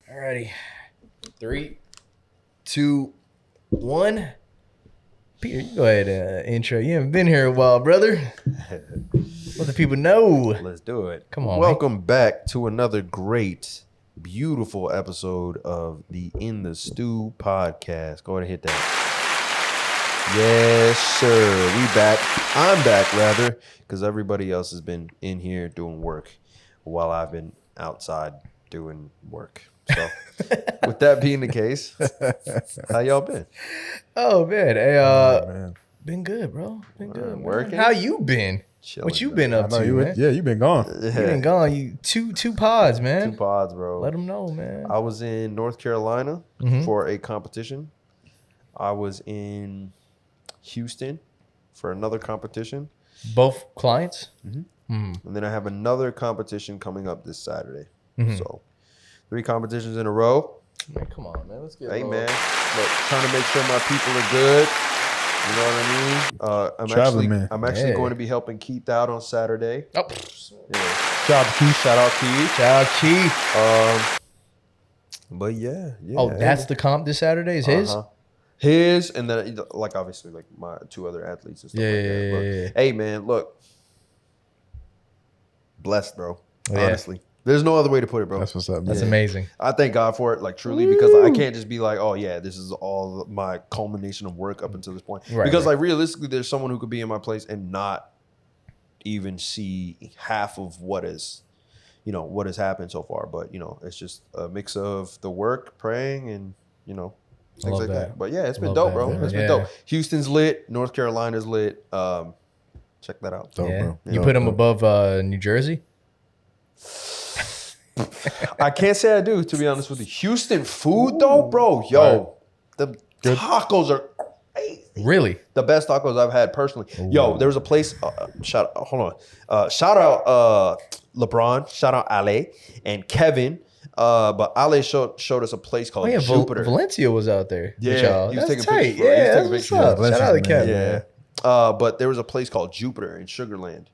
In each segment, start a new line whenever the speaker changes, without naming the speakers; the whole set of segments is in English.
Alrighty. 3, 2, 1. Peter, you go ahead and intro. You haven't been here a while, brother. Let the people know.
Let's do it.
Come on,
Welcome back to another great, beautiful episode of the In The Stu Podcast. Go ahead and hit that. Yes, sir. We back. I'm back, rather, because everybody else has been in here doing work while I've been outside doing work. So, with that being the case, how y'all been?
Oh, man. Hey,
Man.
been good, bro. Been good. Man.
Working?
How you been?
Chilling,
What you
bro.
been up to, man?
Yeah, you been gone.
You been gone. You two pods, man.
2 pods, bro.
Let them know, man.
I was in North Carolina for a competition. I was in Houston for another competition.
Both clients?
And then I have another competition coming up this Saturday. So 3 competitions in a row.
Man, come on, man. Let's get
Hey, man. Look, trying to make sure my people are good. You know what I mean? I'm actually going to be helping Keith out on Saturday.
Oh,
Yeah. Shout out Keith.
shout out Keith.
But yeah.
Oh, that's the comp this Saturday? Is his?
His, and then like obviously like my 2 other athletes and stuff like that. But,
Yeah.
hey, man, look. Blessed, bro.
Yeah.
Honestly. There's no other way to put it, bro.
That's what's up, man.
That's amazing.
I thank God for it, like truly, because I can't just be like, oh yeah, this is all my culmination of work up until this point.
Right,
because
right.
like realistically, there's someone who could be in my place and not even see half of what has happened so far. But it's just a mix of the work, praying, and things
Love
like
that.
that. But yeah, it's been
Love
dope,
that,
bro.
man.
It's been
Yeah.
dope. Houston's lit. North Carolina's lit. Check that out.
Dope,
Yeah.
bro.
You put him above New Jersey?
I can't say I do, to be honest with you. Houston food though, bro. Yo, the tacos are crazy.
Really?
The best tacos I've had personally. Yo, there was a place. Shout out LeBron. Shout out Ale and Kevin. But Ale showed us a place called
Oh, yeah.
Jupiter.
Valencia was out there. with
Yeah,
y'all.
he was
That's
taking
tight.
pictures, bro. He was
Yeah,
taking
that's what's
pictures.
up. Shout out to
Valencia's
Kevin.
Yeah.
man.
But there was a place called Jupiter in Sugarland.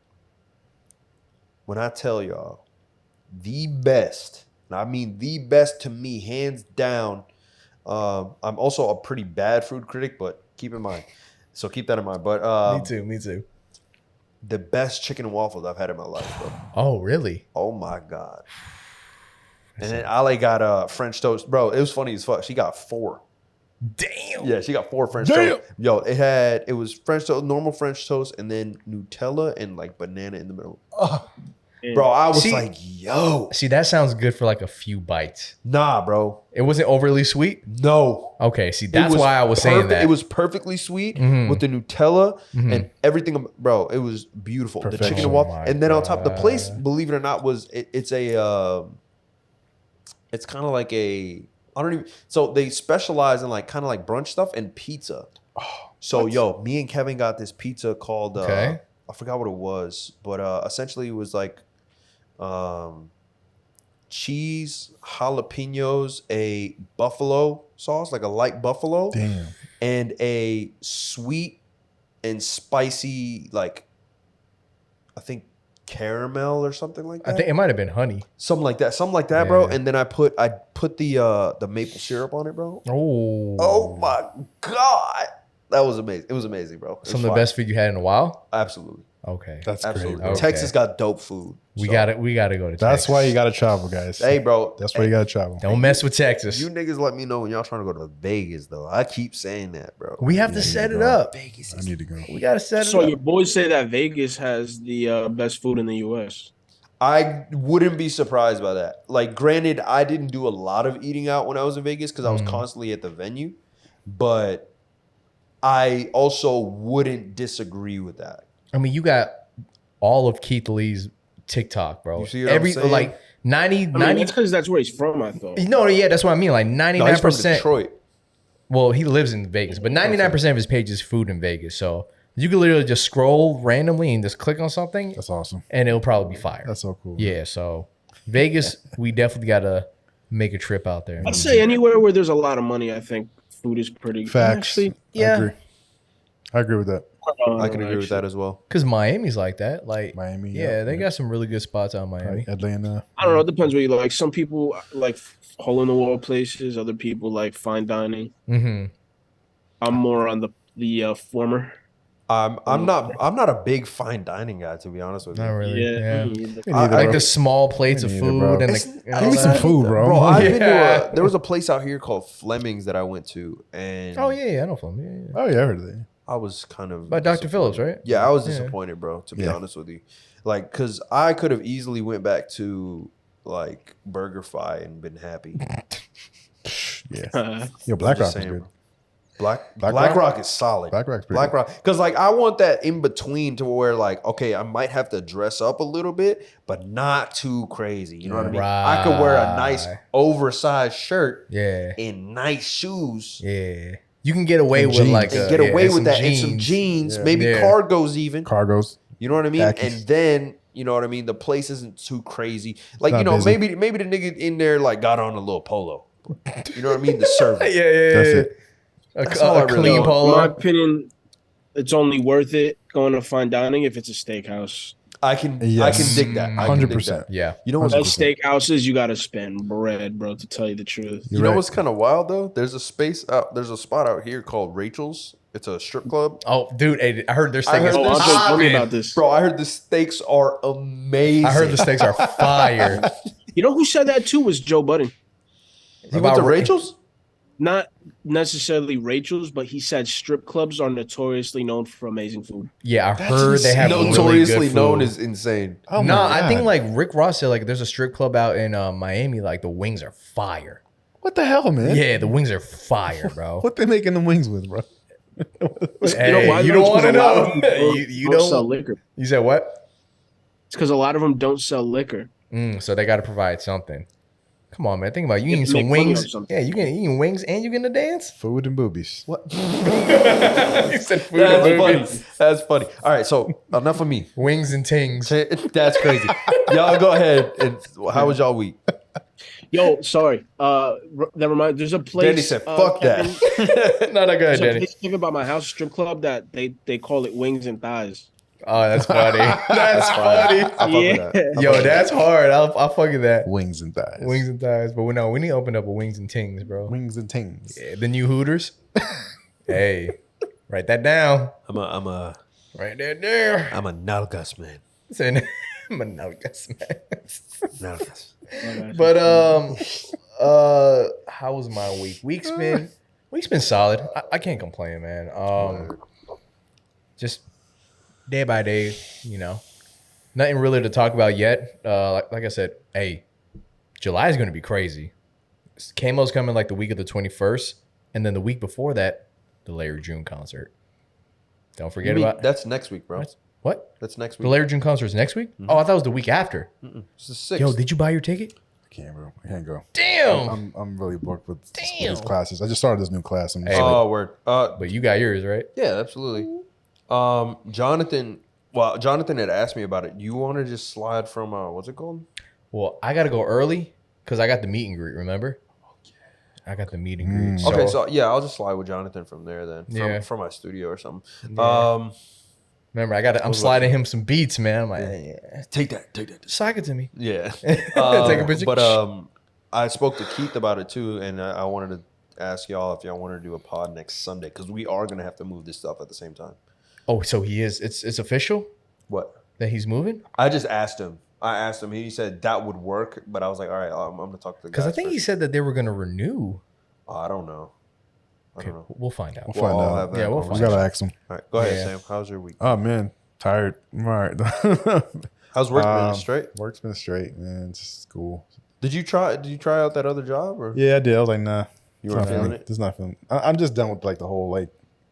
When I tell y'all, the best, and I mean the best to me, hands down. I'm also a pretty bad food critic, but keep in mind. So keep that in mind. But
Me too.
the best chicken and waffles I've had in my life, bro.
Oh, really?
Oh my God. And then Ale got French toast. Bro, it was funny as fuck. She got 4.
Damn.
Yeah, she got 4 French toast. Yo, it was French toast, normal French toast, and then Nutella and like banana in the middle. Bro, I was like, yo.
See, that sounds good for like a few bites.
Nah, bro.
It wasn't overly sweet?
No.
Okay, see, that's why I was saying that.
It was perfectly sweet with the Nutella and everything. Bro, it was beautiful. The chicken and waffle. And then on top, the place, believe it or not, it's kind of like so they specialize in like kind of like brunch stuff and pizza. So, yo, me and Kevin got this pizza called, I forgot what it was, but essentially it was like cheese, jalapenos, a buffalo sauce, like a light buffalo.
Damn.
And a sweet and spicy, like, I think caramel or something like that.
I think it might have been honey.
Something like that, bro.
Yeah.
And then I put the maple syrup on it, bro. Oh my God. That was amazing. It was amazing, bro.
Some of the best food you had in a while?
Absolutely.
Okay.
That's
Absolutely.
great.
Okay.
Texas got dope food.
We
so.
gotta go to Texas.
That's why you got to travel, guys.
Hey, bro.
That's why you got to travel.
Don't mess with Texas.
You niggas let me know when y'all trying to go to Vegas, though. I keep saying that, bro.
We have to set it up.
Vegas
I
is
need to go.
We gotta set it
So
up.
your boys say that Vegas has the best food in the U.S.
I wouldn't be surprised by that. Like, granted, I didn't do a lot of eating out when I was in Vegas because I was constantly at the venue, but I also wouldn't disagree with that.
I mean, you got all of Keith Lee's TikTok, bro.
You see what I'm saying?
Like 90.
That's because that's where he's from, I thought.
No, yeah, that's what I mean. Like
No, he's from
99%.
Detroit.
Well, he lives in Vegas, but 99% of his page is food in Vegas. So you can literally just scroll randomly and just click on something,
That's awesome.
and it'll probably be fire.
That's so cool.
Yeah, so Vegas, we definitely gotta make a trip out there.
I'd say anywhere where there's a lot of money, I think food is pretty.
Facts.
Actually,
Yeah.
I agree with that.
I can agree with that as well.
Because Miami's like that. Like
Miami.
yeah, they got some really good spots out in Miami.
Like Atlanta.
I don't know. It depends what you like. Some people like hole in the wall places. Other people like fine dining.
Mm-hmm.
I'm more on the former.
I'm not a big fine dining guy, to be honest with you.
Not really.
Yeah.
Yeah.
Me
I
neither,
like
bro.
the small plates of
Me neither,
food
bro.
and
It's-
the.
I need some food, bro.
Bro, I've been
Yeah.
to there was a place out here called Fleming's that I went to, and
Oh yeah, I know from. Yeah.
Oh yeah, I heard of that.
I was kind of
By Dr. Phillips, right?
Yeah, I was
Yeah.
disappointed, bro. To be
Yeah.
honest with you, like, cause I could have easily went back to like BurgerFi and been happy.
Yeah. Yo, Black
Just
Rock is
saying,
good.
bro. Black
Rock?
Rock is solid.
Black Rock's pretty
Black
good.
Rock, because like I want that in between to where like, okay, I might have to dress up a little bit, but not too crazy. You know what I mean? I could wear a nice
Right.
oversized shirt
Yeah.
and nice shoes.
Yeah. You can get away
And
with
jeans.
like
And
a,
get
yeah,
away
and
with
some
that and some jeans,
Yeah.
maybe
Yeah.
cargos even.
Cargos.
You know what I mean?
Khakis.
And then you know what I mean. The place isn't too crazy. Like
Not
you know,
busy.
maybe the nigga in there like got on a little polo. You know what I mean? The service.
Yeah.
That's it.
That's all I
A
really
clean
want.
In my
polo.
opinion, it's only worth it going to fine dining if it's a steakhouse.
I can
Yes.
dig that. I can dig
100%.
that.
Yeah.
You know what's
Those steakhouses, you got to spend bread, bro. To tell you the truth.
you know what's kind of wild though? There's a spot out here called Rachel's. It's a strip club.
Oh, dude, hey, I heard their steak
I
is
heard this.
Tell me
popping.
about this.
Bro, I heard the steaks are amazing.
I heard the steaks are fire.
You know who said that too was Joe Budden.
He went to
About-
Rachel's?
Not necessarily Rachel's, but he said strip clubs are notoriously known for amazing food.
Yeah, I heard they have
notoriously
really good
known
food.
as insane.
Oh
No,
my
I think
God.
like Rick Ross said, like there's a strip club out in Miami. Like the wings are fire.
What the hell, man?
Yeah, the wings are fire, bro.
What they making the wings with, bro?
Hey, you don't want to know. You
don't sell
don't.
liquor.
You said what?
It's because a lot of them don't sell liquor.
So they got to provide something. Come on, man. Think about it. You
You
eating
have to
some
make money
wings.
off something.
Yeah, you can eating wings and you getting to dance.
Food and boobies.
What?
You said food
That's
and
funny.
movies.
That's funny. All right, so enough of me.
Wings and tings.
That's crazy. Y'all go ahead. And how was y'all week?
Yo, sorry. That reminds. There's a place.
Danny said, "Fuck
Kevin,
that."
No, go ahead,
There's a
Danny.
place Kevin by my house, strip club that they call it wings and thighs.
Oh, that's funny. That's funny.
I fuck with that.
Yo, that's hard. I'll fuck with that.
Wings and thighs.
Wings and thighs. But we need to open up a wings and tings, bro.
Wings and tings.
Yeah, the new Hooters. Hey, write that down.
I'm a
Right there, there.
nalgas man.
Saying, I'm a nalgas man.
Nalgas.
But how was my week? Week's been solid. I can't complain, man. Just day by day, you know. Nothing really to talk about yet. Like I said, hey, July is going to be crazy. KEVINxMO's coming like the week of the 21st, and then the week before that, the Larry June concert. Don't forget about
That's next week, bro.
what?
That's next
The
week.
Larry June concert is next week? Oh, I thought it was the week after.
It's the 6th.
Yo, did you buy your ticket?
I can't, bro. I can't go.
Damn.
I'm really booked with
Damn.
these classes. I just started this new class. I'm just
Hey,
like,
Oh, word.
But you got yours, right?
Yeah, absolutely. Jonathan had asked me about it. You want to just slide from what's it called?
Well, I got to go early because I got the meet and greet, remember? I got the meet and greet.
Okay, so yeah, I'll just slide with Jonathan from there then.
Yeah.
From my studio or something.
Yeah. Remember, I'm sliding him some beats, man. I'm like, yeah.
Take that.
Sock it to me.
Yeah.
Take a picture.
But I spoke to Keith about it too, and I wanted to ask y'all if y'all want to do a pod next Sunday because we are gonna have to move this stuff at the same time.
Oh, so he is. It's official
What?
that he's moving?
I just asked him. He said that would work, but I was like, all right, I'm gonna talk to the guys.
Because I think he
first.
said that they were going to renew.
I don't know. I
Okay,
don't know.
we'll find out.
We'll find
I'll
out.
have that
Yeah, we'll
we
find
gotta
conversation.
ask them.
All right, go ahead,
Yeah.
Sam. How's your week?
Oh man, tired. I'm all right.
How's work been? Straight?
Work's been straight, man. It's just school.
Did you try out that other job or?
Yeah, I did. I was like, nah.
You weren't feeling it?
Just not feeling. I'm just done with like the whole like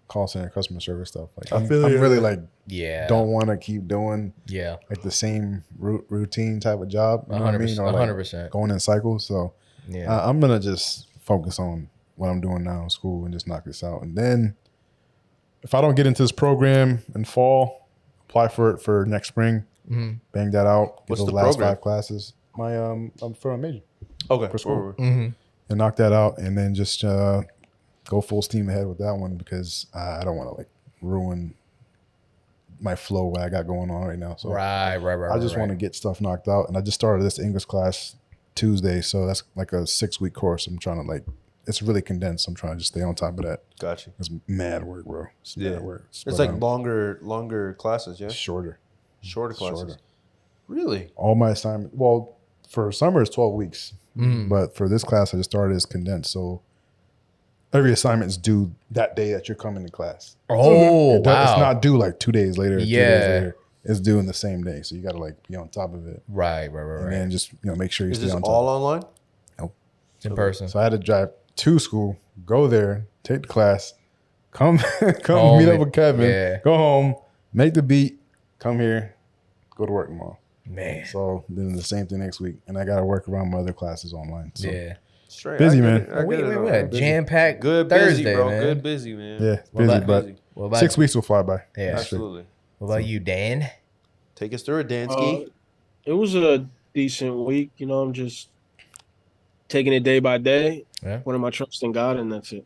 call center customer service stuff. Like I'm
feel you.
really like
Yeah.
don't want to keep doing
Yeah.
like the same routine type of job. You know what I mean?
100%.
Or, like,
100%.
going in cycles. So
Yeah.
I'm gonna just focus on what I'm doing now in school and just knock this out. And then if I don't get into this program in fall, apply for it for next spring.
Mhm.
Bang that out. Get
What's
those
the
last
program?
5 classes. I'm for a major.
Okay.
for school.
Mhm.
And knock that out, and then just go full steam ahead with that one because I don't want to like ruin my flow what I got going on right now. So
Right.
I just want to get stuff knocked out, and I just started this English class Tuesday, so that's like a 6-week course. I'm trying to like, it's really condensed. I'm trying to just stay on top of that.
Gotcha.
It's mad work, bro. It's mad work.
It's like longer classes, yeah?
Shorter
Classes.
Shorter.
Really?
All my assignment. Well, for summer it's 12 weeks, but for this class I just started as condensed. So every assignment is due that day that you're coming to class.
Oh, wow.
It's not due like 2 days later. 2 days
Yeah.
later. It's due in the same day. So you got to like be on top of it.
Right.
And then just make sure you
Is
stay
this
on top.
all online?
It's in person.
So I had to drive to school, go there, take the class, come
Home
meet up
and-
with Kevin,
yeah.
go home, make the beat, come here, go to work tomorrow.
Man.
So then the same thing next week. And I got to work around my other classes online. So
Yeah.
Straight.
Busy,
I get
man.
it. I get it.
Wait. Jam packed
Good
Thursday,
busy, bro.
man.
Good busy, man.
yeah,
What
busy,
about-
but
What about
6 weeks will fly by.
Yeah.
That's straight.
Absolutely.
What about you, Dan?
Take us through it, Dansky.
It was a decent week. You know, I'm just taking it day by day.
Yeah.
What am I trusting God? And that's it.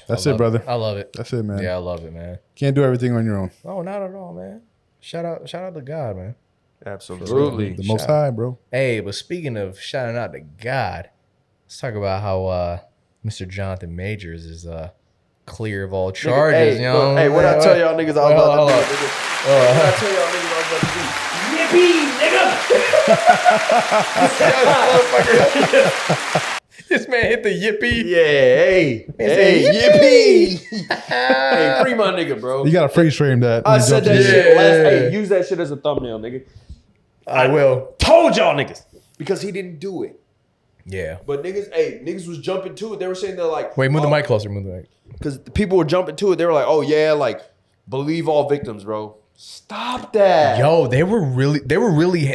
That's
I
it,
love
brother.
I love it.
That's it, man.
Yeah, I love it, man.
Can't do everything on your own.
Oh, not at all, man. Shout out to God, man.
Absolutely.
The Most
Shout-
High, bro.
Hey, but speaking of shouting out to God, let's talk about how Mr. Jonathan Majors is clear of all charges.
Hey,
you know?
look, hey, what I tell y'all niggas I was
Hold
about
on,
to do, nigga? What I tell y'all niggas I was about to do?
This man hit the yippee.
Yeah, hey,
say,
yippee! Hey, free my nigga, bro.
You got to freeze frame that.
I said that
Yeah.
shit last. Hey, use that shit as a thumbnail, nigga.
I will.
Told y'all niggas because he didn't do it.
Yeah.
But niggas was jumping to it. They were saying they're like,
Wait, move the mic closer. Move the mic.
because people were jumping to it. They were like, oh yeah, like believe all victims, bro. Stop that.
Yo, they were really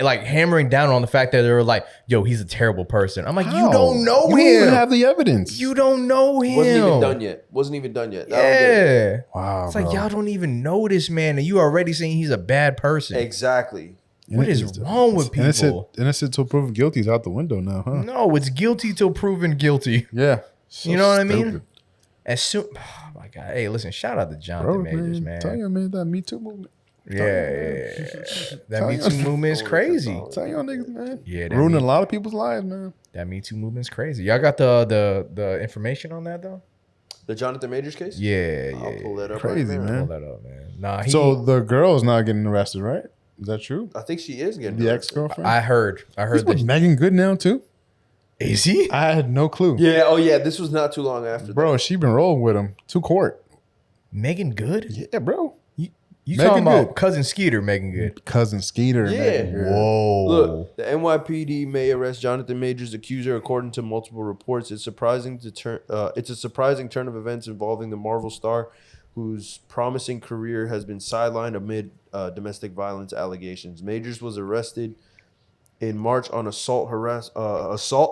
like hammering down on the fact that they were like, yo, he's a terrible person. I'm like,
How?
you don't know
You
him.
don't even have the evidence.
You don't know him.
Wasn't even done yet. Wasn't even done yet. I don't get it.
Yeah.
Wow,
It's like
bro.
y'all don't even know this man, and you already saying he's a bad person.
Exactly.
What is wrong with people?
Innocent till proven guilty is out the window now, huh?
No, it's guilty till proven guilty.
Yeah.
You know what I mean?
Stupid.
As soon, oh my God. Hey, listen, shout out to Jonathan
Bro,
Majors, man.
Tell you, man, that Me Too movement.
Yeah. That
Tell
Me
you.
Too movement is crazy.
Tell y'all niggas, man.
Yeah, that
Ruining
Me-
a lot of people's lives, man.
That Me Too movement's crazy. Y'all got the information on that though?
The Jonathan Majors case?
Yeah,
I'll pull that up.
Crazy,
right now.
man.
Pull that up, man. Nah,
So the girl is not getting arrested, right? Is that true?
I think she is getting
The
arrested.
ex-girlfriend?
I heard
He's with
that.
Megan Good now, too?
Is he?
I had no clue.
Yeah. Oh yeah. This was not too long after.
Bro, she been rolling with him to court.
Megan Good?
Yeah, bro.
You
Megan
talking about
Good.
cousin Skeeter, Megan Good?
Cousin Skeeter.
Yeah.
Megan Good.
Whoa.
Look, the NYPD may arrest Jonathan Majors' accuser, according to multiple reports. It's a surprising turn of events involving the Marvel star, whose promising career has been sidelined amid domestic violence allegations. Majors was arrested in March on assault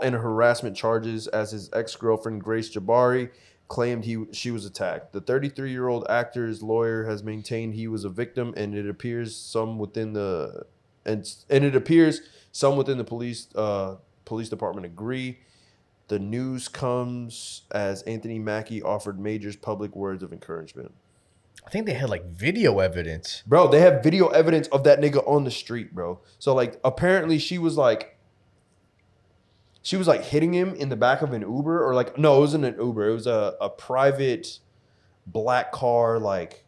and harassment charges as his ex-girlfriend Grace Jabari claimed she was attacked. The 33-year-old actor's lawyer has maintained he was a victim, and it appears some within the police department agree. The news comes as Anthony Mackie offered Majors public words of encouragement.
I think they had like video evidence.
Bro, they have video evidence of that nigga on the street, bro. So like apparently she was like hitting him in the back of an Uber, or like no, it wasn't an Uber. It was a private black car like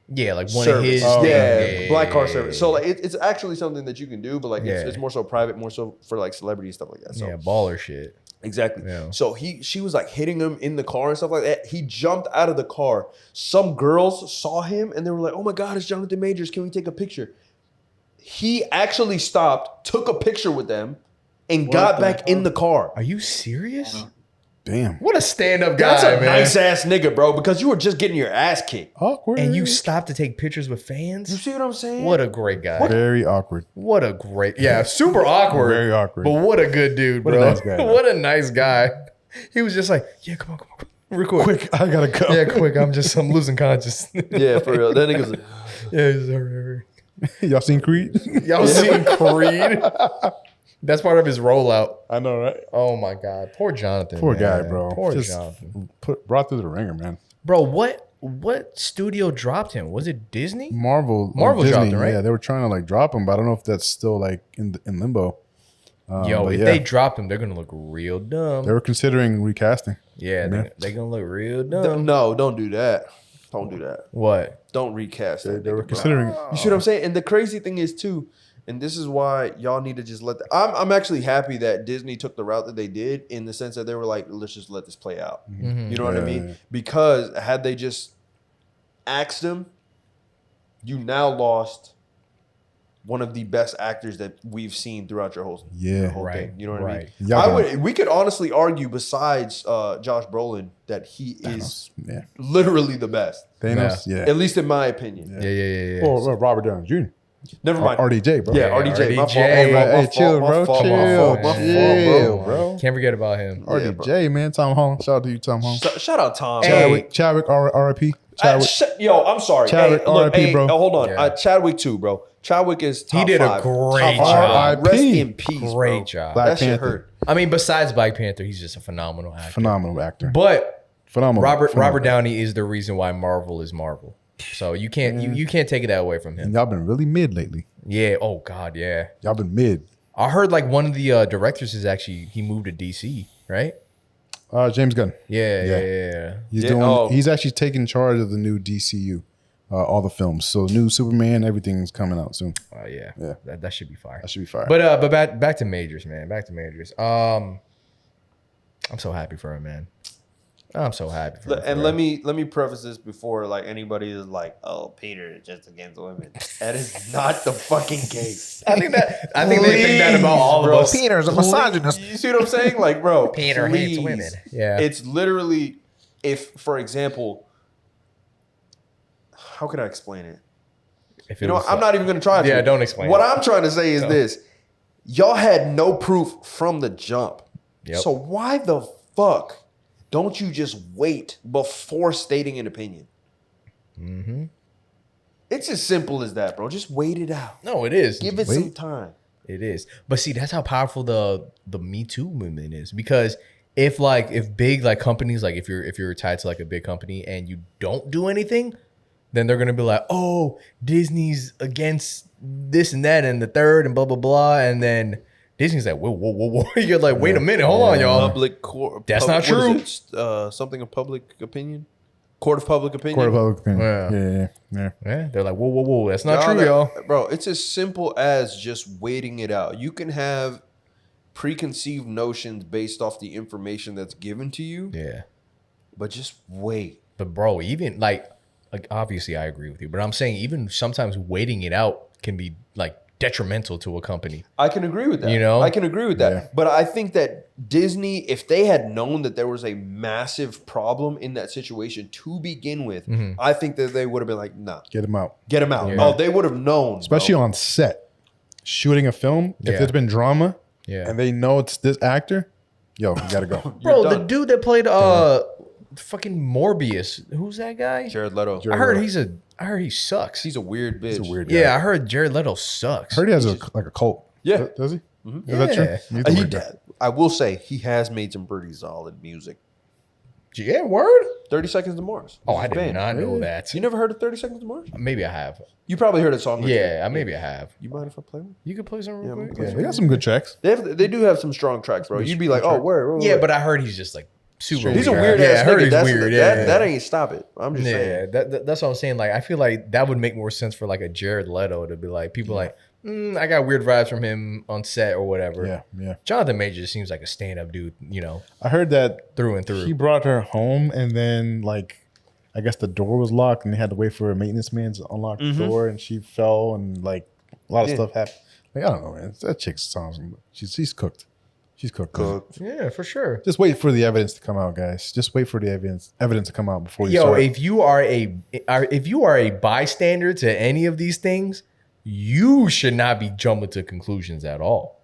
Yeah, like one
service.
of his.
Yeah, black car service. So like it's actually something that you can do, but like
Yeah.
it's more so private, more so for like celebrity stuff like that. So
Yeah, baller shit.
exactly.
Yeah.
So she was like hitting him in the car and stuff like that. He jumped out of the car. Some girls saw him and they were like, "Oh my God, it's Jonathan Majors. Can we take a picture?" He actually stopped, took a picture with them, and got
the
back
hell?
in the car.
Are you serious?
Damn.
What a stand-up guy,
That's a
man.
nice ass nigga, bro. Because you were just getting your ass kicked.
Awkward.
And you stopped to take pictures with
You
fans?
see what I'm saying?
What a great guy.
Very awkward.
What a great, yeah, super awkward.
Very awkward.
But what a good dude,
What a
bro.
nice guy, though.
What a nice guy. He was just like, yeah, come on. Real quick.
Quick, I gotta go.
Yeah, quick. I'm losing consciousness.
Yeah, for real. That nigga's like,
Yeah, he's hurry.
Y'all seen Creed?
Y'all seen Creed? That's part of his rollout.
I know, right?
Oh my God, poor Jonathan.
Poor
man.
guy, bro.
Poor
Just
Jonathan.
brought through the ringer, man.
Bro, what studio dropped him? Was it Disney?
Marvel
Disney,
dropped
him, right?
Yeah, they were trying to like drop him, but I don't know if that's still like in limbo.
Yo, if they drop him, they're gonna look real dumb.
They were considering recasting.
Yeah, they're gonna look real dumb.
No, don't do that. Don't do that.
What?
Don't recast that.
They were
nigga, bro.
considering.
You see what I'm saying? And the crazy thing is too, and this is why y'all need to just let. I'm actually happy that Disney took the route that they did in the sense that they were like, let's just let this play out. You know what I mean? Because had they just asked him, you now lost one of the best actors that we've seen throughout your whole thing. You know what I mean? We could honestly argue besides Josh Brolin that he is literally the best.
Thanos, yeah.
At least in my opinion.
Yeah.
Or Robert Downey Jr.
Never mind.
RDJ, bro.
Yeah, RDJ. My fault.
Hey, chill, bro. Chill,
bro.
Can't forget about him.
RDJ, man. Tom Holland. Shout out to you, Tom Holland.
Shout out Tom.
Chadwick, RIP.
Yo, I'm sorry.
Chadwick, RIP, bro.
Hold on.
Yeah.
Chadwick too, bro. Chadwick is top
He did
five.
a great
Top five.
job.
Rest in peace,
Great
bro.
job.
Black
That shit
Panther.
hurt.
I mean, besides Black Panther, he's just a phenomenal actor.
Phenomenal actor.
But
Phenomenal.
Robert Downey is the reason why Marvel is Marvel. So you can't you can't take it that away from him.
And y'all been really mid lately.
Yeah. Oh God. Yeah.
Y'all been mid.
I heard like one of the directors is actually he moved to DC, right?
James Gunn.
Yeah.
He's doing. He's actually taking charge of the new DCU, all the films. So new Superman, everything's coming out soon.
Oh yeah.
Yeah.
That should be fire.
That should be fire.
But back to Majors, man. Back to Majors. I'm so happy for him, man. I'm so happy for him.
And let me preface this before like anybody is like, oh, Peter is just against women. That is not the fucking case.
I think they think that about all of us.
Peter's a misogynist.
You see what I'm saying? Like, bro,
Peter hates women. Yeah.
It's literally if, for example, how can I explain it?
If
You know, I'm not even going to try to.
Yeah, don't explain
What
it.
I'm trying to say is this. Y'all had no proof from the jump.
Yep.
So why the fuck don't you just wait before stating an opinion?
Mm-hmm.
It's as simple as that, bro. Just wait it out.
No, it is.
Give it some time.
It is. But see, that's how powerful the Me Too movement is. Because if big like companies, like if you're tied to like a big company and you don't do anything, then they're gonna be like, oh, Disney's against this and that and the third and blah blah blah, and then Disney's like, whoa. You're like, wait a minute, hold on, y'all. That's not true.
Something of public opinion. Court of public opinion.
Court of public opinion.
Yeah. Yeah. They're like, whoa. That's not true, y'all.
Bro, it's as simple as just waiting it out. You can have preconceived notions based off the information that's given to you.
Yeah.
But just wait.
But bro, even like obviously I agree with you, but I'm saying even sometimes waiting it out can be like detrimental to a company.
I can agree with that.
You know?
I can agree with that.
Yeah.
But I think that Disney, if they had known that there was a massive problem in that situation to begin with, I think that they would have been like, nah.
Get him out.
Get him out.
Yeah.
Oh, they would have known.
Especially on set. Shooting a film, if there's been drama and they know it's this actor, yo, you gotta go.
Bro, the dude that played fucking Morbius, who's that guy?
Jared Leto.
I heard he sucks.
He's a weird bitch.
He's a weird guy.
Yeah, I heard Jared Leto sucks.
I heard he has a cult.
Yeah.
Does he?
Mhm.
Is that true?
Yeah.
He's a weird guy.
I will say he has made some pretty solid music.
Yeah, word?
30 Seconds to Mars.
Oh, I
His
did
band.
not know that.
You never heard of 30 Seconds to Mars?
Maybe I have.
You probably heard a song. or two.
Yeah, maybe I have.
You mind if I play one?
You could play some real quick?
Yeah, they got some good tracks.
They do have some strong tracks, bro. You'd be like, oh, where?
Yeah, but I heard he's just like super
He's a
weird.
weird
Yeah,
ass
I heard
nigga.
he's
That's,
weird.
that ain't stop it. I'm just
Yeah,
saying.
that's what I'm saying. Like, I feel like that would make more sense for like a Jared Leto to be like, people like, I got weird vibes from him on set or whatever.
Yeah.
Jonathan Majors seems like a stand-up dude, you know,
I heard that
through and through.
he brought her home and then like I guess the door was locked and they had to wait for a maintenance man to unlock the door and she fell and like a lot of stuff happened. Like, I don't know, man. That chick sounds she's cooked. She's cooked.
Yeah, for sure.
Just wait for the evidence to come out, guys. Just wait for the evidence to come out before you
Yo,
start.
if you are a bystander to any of these things, you should not be jumping to conclusions at all.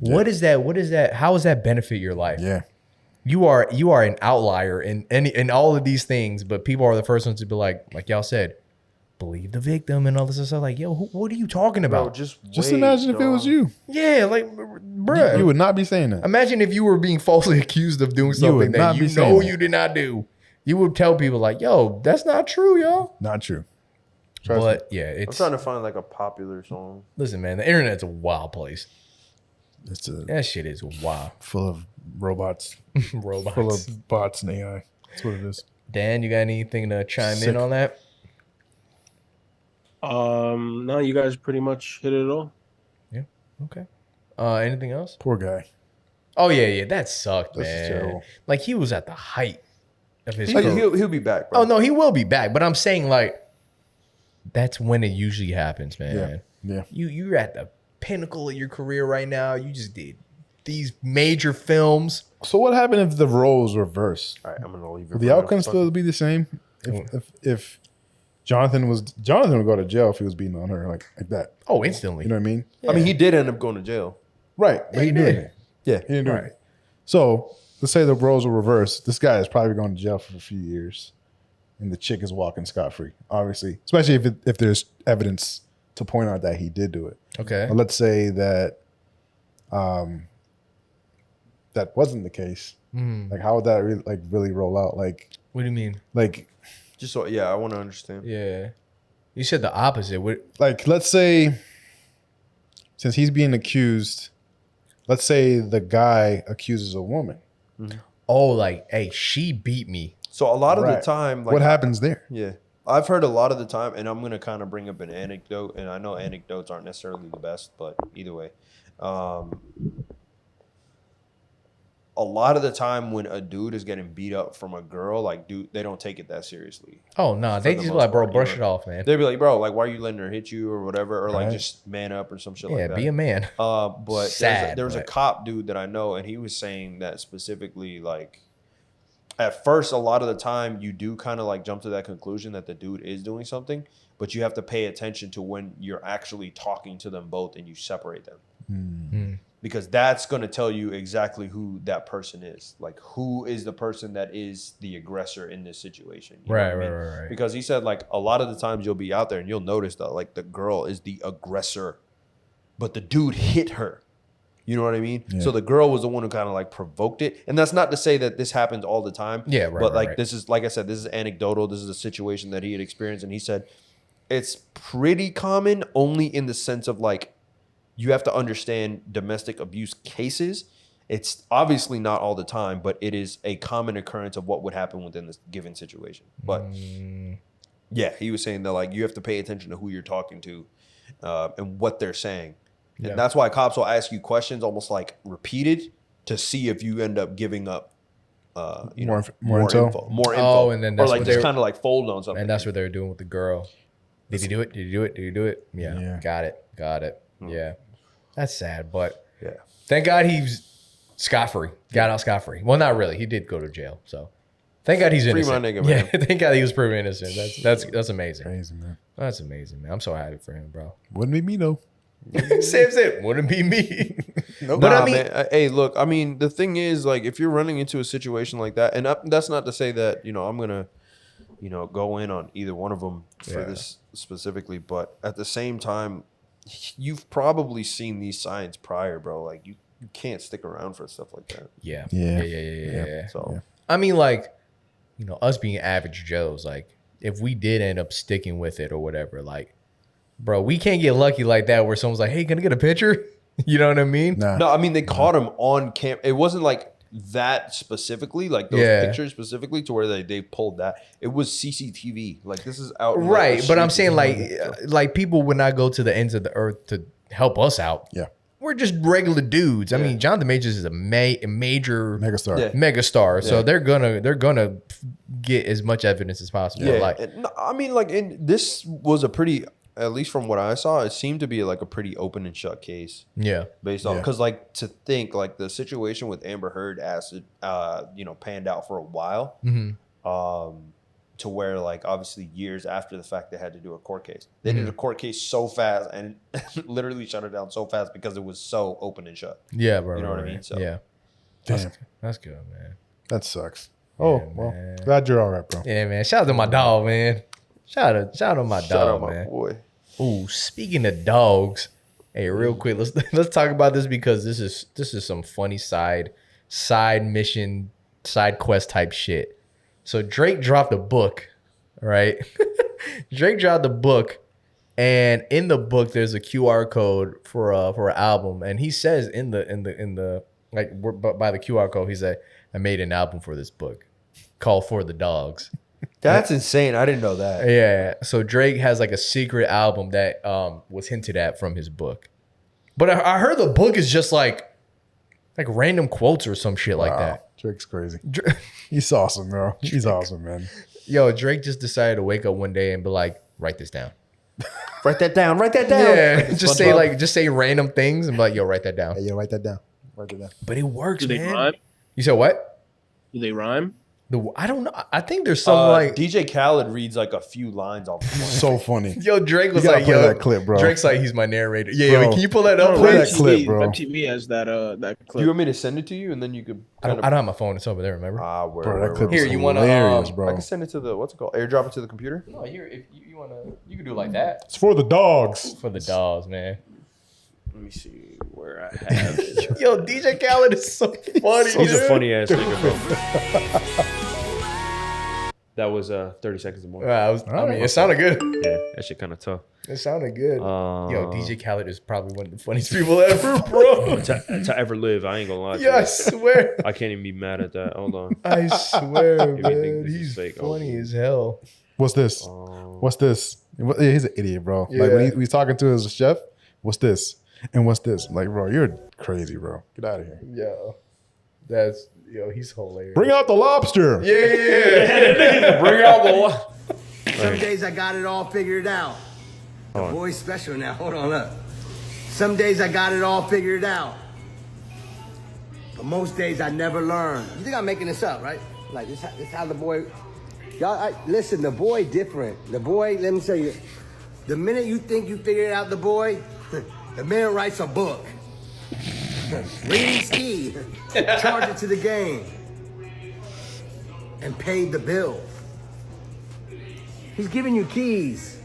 Yeah. What is that? How does that benefit your life?
Yeah.
You are an outlier in all of these things, but people are the first ones to be like y'all said, believe the victim and all this stuff. Like, yo, what are you talking
Bro,
about?
just
imagine if it was you.
Yeah, like, bruh.
You would not be saying that.
Imagine if you were being falsely accused of doing something
would
that
not
you
be saying
know
that.
you did not do. You would tell people like, yo, that's not true, y'all.
Not true. Trust me.
But yeah,
I'm
it's
trying to find like a popular song.
listen, man, the internet's a wild place.
It's
That shit is wild.
full of robots,
Robots.
full of bots and AI. That's what it is.
Dan, you got anything to chime
Sick.
in on that?
No, you guys pretty much hit it all.
Yeah. Okay. Anything else?
Poor guy.
Oh yeah, that sucked,
This is
man.
terrible.
Like he was at the height of his
Like,
career.
he'll be back, bro.
Oh no, he will be back. But I'm saying like that's when it usually happens, man.
Yeah.
You're at the pinnacle of your career right now. You just did these major films.
So what happened if the roles reverse?
All right, I'm gonna leave it.
Would the outcome still be the same? If Jonathan would go to jail if he was beating on her like that.
Oh, instantly.
You know what I mean?
I mean, he did end up going to jail.
Right. But he didn't do
did.
anything.
Yeah,
He didn't do
Right.
anything. So let's say the roles were reversed. This guy is probably going to jail for a few years, and the chick is walking scot free. Obviously, especially if there's evidence to point out that he did do it.
Okay.
But let's say that that wasn't the case. Like, how would that really roll out? Like,
What do you mean?
just so I want to understand.
Yeah. You said the opposite. What?
let's say since he's being accused, let's say the guy accuses a woman.
Oh, like, hey, she beat me.
So a lot of the
Right.
time, like,
What happens there?
Yeah, I've heard a lot of the time, and I'm gonna kind of bring up an anecdote, and I know anecdotes aren't necessarily the best, but either way, a lot of the time when a dude is getting beat up from a girl, like, dude, they don't take it that seriously.
Oh no, they
the
just
most
like, bro,
part,
brush
you
it
know.
off, man.
They'd be like, bro, like, why are you letting her hit you or whatever, or like
Right.
just man up or some shit
Yeah,
like that.
be a man.
But
Sad,
there was a
but-
cop dude that I know, and he was saying that specifically, like, at first, a lot of the time, you do kind of like jump to that conclusion that the dude is doing something, but you have to pay attention to when you're actually talking to them both and you separate them. Because that's going to tell you exactly who that person is. Like, who is the person that is the aggressor in this situation. You know what I mean?
Right.
Because he said, like, a lot of the times you'll be out there and you'll notice that, like, the girl is the aggressor, but the dude hit her. You know what I mean?
Yeah.
So the girl was the one who kind of like provoked it. And that's not to say that this happens all the time.
Yeah, right,
But like
right.
this is, like I said, this is anecdotal. This is a situation that he had experienced. And he said it's pretty common only in the sense of like you have to understand domestic abuse cases. It's obviously not all the time, but it is a common occurrence of what would happen within this given situation. But yeah, he was saying that like you have to pay attention to who you're talking to and what they're saying.
Yeah.
And that's why cops will ask you questions almost like repeated to see if you end up giving up
More info?
More info.
Oh, and then that's
or like
what
just
they're-
kind of like fold on something.
And that's what they were doing with the girl. Did he do it? Did he do it? Did he do it? Yeah.
Yeah.
Got it. Yeah. That's sad, but
Yeah.
thank God he's scot-free. Got out scot-free. Well, not really. He did go to jail, so thank God he's
Free
innocent.
my nigga, man.
Yeah, thank God he was proven innocent. That's amazing.
Crazy, man.
That's amazing, man. I'm so happy for him, bro.
Wouldn't be me though.
Sam said, wouldn't be me.
Nope.
But
Nah,
I mean,
man, hey, look, I mean, the thing is, like, if you're running into a situation like that, and that's not to say that, I'm going to, go in on either one of them for
Yeah.
this specifically, but at the same time, you've probably seen these signs prior, bro. Like, you can't stick around for stuff like that.
yeah.
Yeah.
So,
I mean, like, us being average Joes, like, if we did end up sticking with it or whatever, like, bro, we can't get lucky like that where someone's like, hey, can I get a picture? You know what I mean?
Nah.
no, I mean, they caught him on camera. It wasn't like that specifically, like those
Yeah.
pictures specifically to where they pulled that. It was CCTV. Like, this is out. in the
Right. But I'm
street.
saying, like people would not go to the ends of the earth to help us out.
Yeah.
We're just regular dudes. I
Yeah.
mean, Jonathan Majors is a major
Megastar.
Yeah.
megastar, so
Yeah.
they're gonna get as much evidence as possible.
Yeah,
Like,
and no, I mean, like, this was a pretty, at least from what I saw, it seemed to be like a pretty open and shut case
yeah,
based on,
Yeah.
because like to think like the situation with Amber Heard panned out for a while, to where like obviously years after the fact they had to do a court case. They did a court case so fast and literally shut it down so fast because it was so open and shut.
yeah, bro.
You know what I
right.
mean? So-
yeah,
Damn.
that's good, man.
That sucks. Oh,
Yeah,
well,
man.
glad you're all right, bro.
Yeah, man. Shout out to my dog, man. Shout out to my
Shout
dog,
out my
man.
boy.
Ooh, speaking of dogs, hey, real quick, let's talk about this because this is some funny side mission, side quest type shit. So Drake dropped a book, right? Drake dropped a book, and in the book there's a QR code for an album, and he says in the like by the QR code he said, "I made an album for this book called For the Dogs."
That's insane. I didn't know that.
Yeah, so Drake has like a secret album that was hinted at from his book, but I heard the book is just like random quotes or some shit like that.
Drake's crazy. He's awesome, bro. He's awesome, man.
Yo, Drake just decided to wake up one day and be like, write this down.
Write that down. Write that down.
Yeah, just say random things and be like, yo, write that down.
Hey, yo, write that down. Write that down.
But it works,
Do they
man.
rhyme?
You said what?
Do they rhyme?
I don't know. I think there's some like
DJ Khaled reads like a few lines off.
So funny.
yo, Drake was
You gotta
like,
play
yo,
that clip, bro.
Drake's like, he's my narrator. Yeah,
Bro.
yo, can you pull that up,
Play that
please?
clip, bro.
MTV has that
Do
clip.
you want me to send it to you and then you could?
I don't have my phone. It's over there. Remember?
Bro, that clip
Here,
is
you wanna,
hilarious,
I
bro.
can send it to the what's it called? AirDrop it to the computer.
No, here, if you wanna, you can do it like that
It's for the dogs.
for the dogs, man.
Let me see where I have it.
Yo, DJ Khaled is so funny.
He's a
dude.
funny ass nigga, bro. That was 30 seconds or more.
I mean, it sounded good.
Yeah, that shit kind of tough.
It sounded good. Yo, DJ
Uh,
Khaled is probably one of the funniest people ever, bro.
to ever live, I ain't gonna lie. To
Yeah, I
you.
swear.
I can't even be mad at that. Hold on.
I swear,
If you think
man.
this is
He's
fake,
funny
I'll-
as hell.
What's this? What's this? Yeah, he's an idiot, bro. Like when
Yeah.
he's talking to his chef, what's this? And what's this? I'm like, bro, you're crazy, bro. Get out of here.
He's hilarious.
Bring out the lobster.
Yeah.
Bring out the
Some days I got it all figured out. The boy's special now. Hold on up. Some days I got it all figured out. But most days I never learn. You think I'm making this up, right? Like this how the boy. Y'all, listen. The boy different. The boy. Let me tell you. The minute you think you figured out the boy, the man writes a book. Reading ski. Charge it to the game. And paid the bill. He's giving you keys.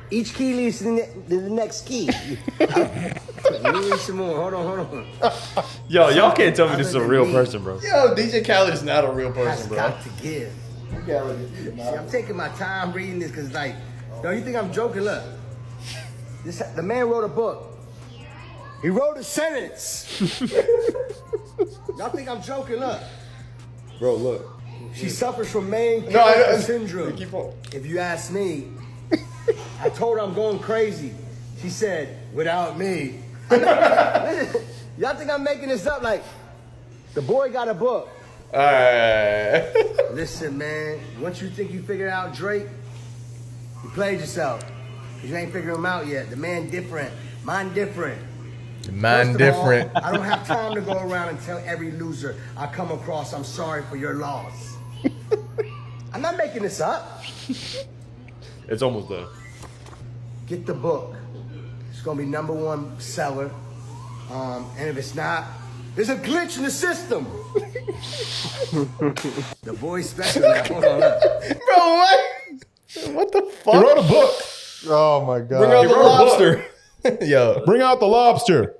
Each key leads to the next key. Let me read some more. Hold on.
Yo, y'all can't tell me this is a real person, bro.
Yo, DJ Khaled is not a real
Has
person, bro.
got to give. See, I'm taking my time reading this because, like, yo, you think I'm joking? Look, the man wrote a book. He wrote a sentence. Y'all think I'm joking? Look,
Bro, look.
she suffers from main
I
character
know.
syndrome.
Keep on.
If you ask me, I told her I'm going crazy. She said, without me. Listen, y'all think I'm making this up? Like, the boy got a book.
All right.
Listen, man, once you think you figured out Drake, you played yourself. Because you ain't figured him out yet. The man different. Mine different.
Mine
First of all,
different.
I don't have time to go around and tell every loser I come across I'm sorry for your loss. I'm not making this up.
It's almost done.
Get the book. It's gonna be #1 seller. And if it's not, there's a glitch in the system. The boy's special now. Hold on up.
Bro, what? What the fuck?
He wrote a book. Oh my god.
Bring out the lobster. Yo.
Bring out the lobster.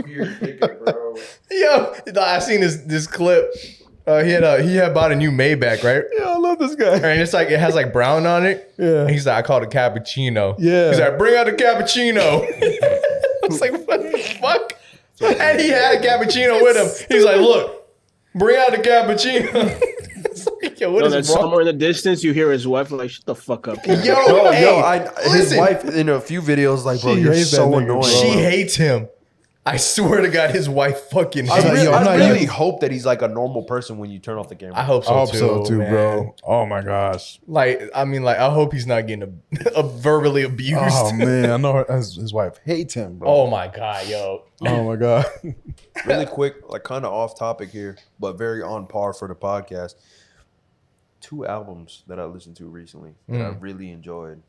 Weird thinking, bro.
Yo, I seen this clip. He had bought a new Maybach, right?
Yeah, I love this guy.
And it's like it has like brown on it.
Yeah.
And he's like, I called it cappuccino.
Yeah.
He's like, bring out the cappuccino. It's like, what the fuck? And he had a cappuccino with him. He's like, look, bring out the cappuccino. It's like, yo, what
No,
is
that's
wrong?
somewhere in the distance you hear his wife like, shut the fuck up.
Yo,
Yo,
hey,
his
listen,
wife in a few videos like, bro,
She
you're
hates that
so
nigga,
annoying.
bro.
she hates him. I swear to God, his wife fucking
I
hates
like,
really,
yo, I'm not
really
even-
hope that he's like a normal person when you turn off the camera.
I hope
I
so
hope
too.
so too,
man.
bro. Oh my gosh.
Like, I mean, like, I hope he's not getting verbally abused.
Oh man, I know his wife hates him, bro.
Oh my God, yo.
Oh my god.
Really quick, like kind of off topic here, but very on par for the podcast. 2 albums that I listened to recently that I really enjoyed.